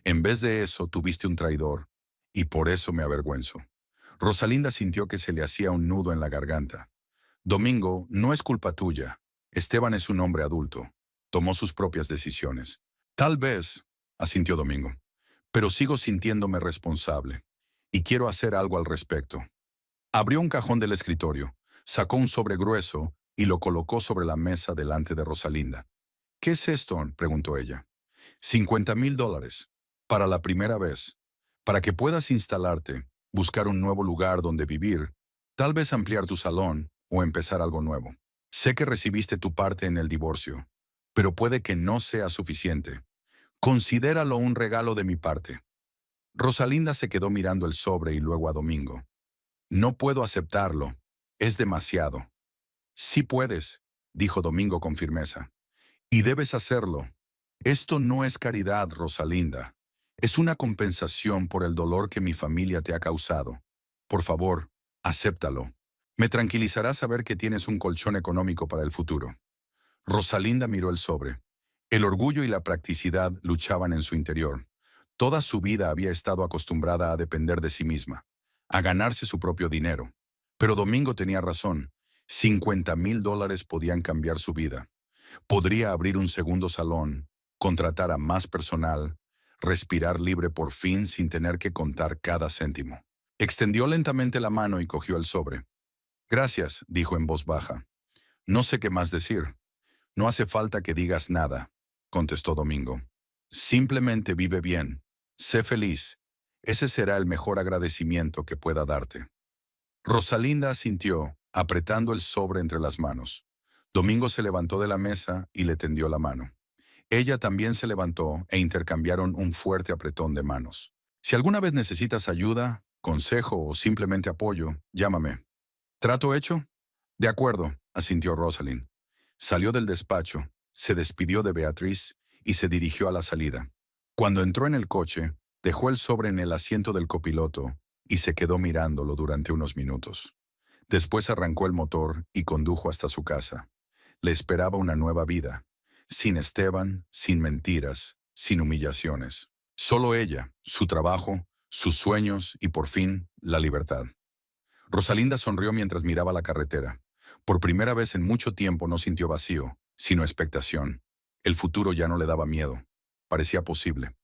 En vez de eso, tuviste un traidor, y por eso me avergüenzo. Rosalinda sintió que se le hacía un nudo en la garganta. Domingo, no es culpa tuya. Esteban es un hombre adulto. Tomó sus propias decisiones. Tal vez, asintió Domingo, pero sigo sintiéndome responsable, y quiero hacer algo al respecto. Abrió un cajón del escritorio, sacó un sobre grueso y lo colocó sobre la mesa delante de Rosalinda. ¿Qué es esto?, preguntó ella. $50,000. Para la primera vez. Para que puedas instalarte, buscar un nuevo lugar donde vivir, tal vez ampliar tu salón o empezar algo nuevo. Sé que recibiste tu parte en el divorcio, pero puede que no sea suficiente. Considéralo un regalo de mi parte. Rosalinda se quedó mirando el sobre y luego a Domingo. No puedo aceptarlo. Es demasiado. Sí puedes, dijo Domingo con firmeza. Y debes hacerlo. Esto no es caridad, Rosalinda. Es una compensación por el dolor que mi familia te ha causado. Por favor, acéptalo. Me tranquilizará saber que tienes un colchón económico para el futuro. Rosalinda miró el sobre. El orgullo y la practicidad luchaban en su interior. Toda su vida había estado acostumbrada a depender de sí misma, a ganarse su propio dinero. Pero Domingo tenía razón. $50,000 podían cambiar su vida. Podría abrir un segundo salón, contratar a más personal, respirar libre por fin sin tener que contar cada céntimo. Extendió lentamente la mano y cogió el sobre. Gracias, dijo en voz baja. No sé qué más decir. No hace falta que digas nada, contestó Domingo. Simplemente vive bien. Sé feliz. Ese será el mejor agradecimiento que pueda darte. Rosalinda asintió, apretando el sobre entre las manos. Domingo se levantó de la mesa y le tendió la mano. Ella también se levantó e intercambiaron un fuerte apretón de manos. Si alguna vez necesitas ayuda, consejo o simplemente apoyo, llámame. ¿Trato hecho? De acuerdo, asintió Rosalind. Salió del despacho, se despidió de Beatriz y se dirigió a la salida. Cuando entró en el coche, dejó el sobre en el asiento del copiloto y se quedó mirándolo durante unos minutos. Después arrancó el motor y condujo hasta su casa. Le esperaba una nueva vida, sin Esteban, sin mentiras, sin humillaciones. Solo ella, su trabajo, sus sueños y por fin, la libertad. Rosalinda sonrió mientras miraba la carretera. Por primera vez en mucho tiempo no sintió vacío, sino expectación. El futuro ya no le daba miedo. Parecía posible.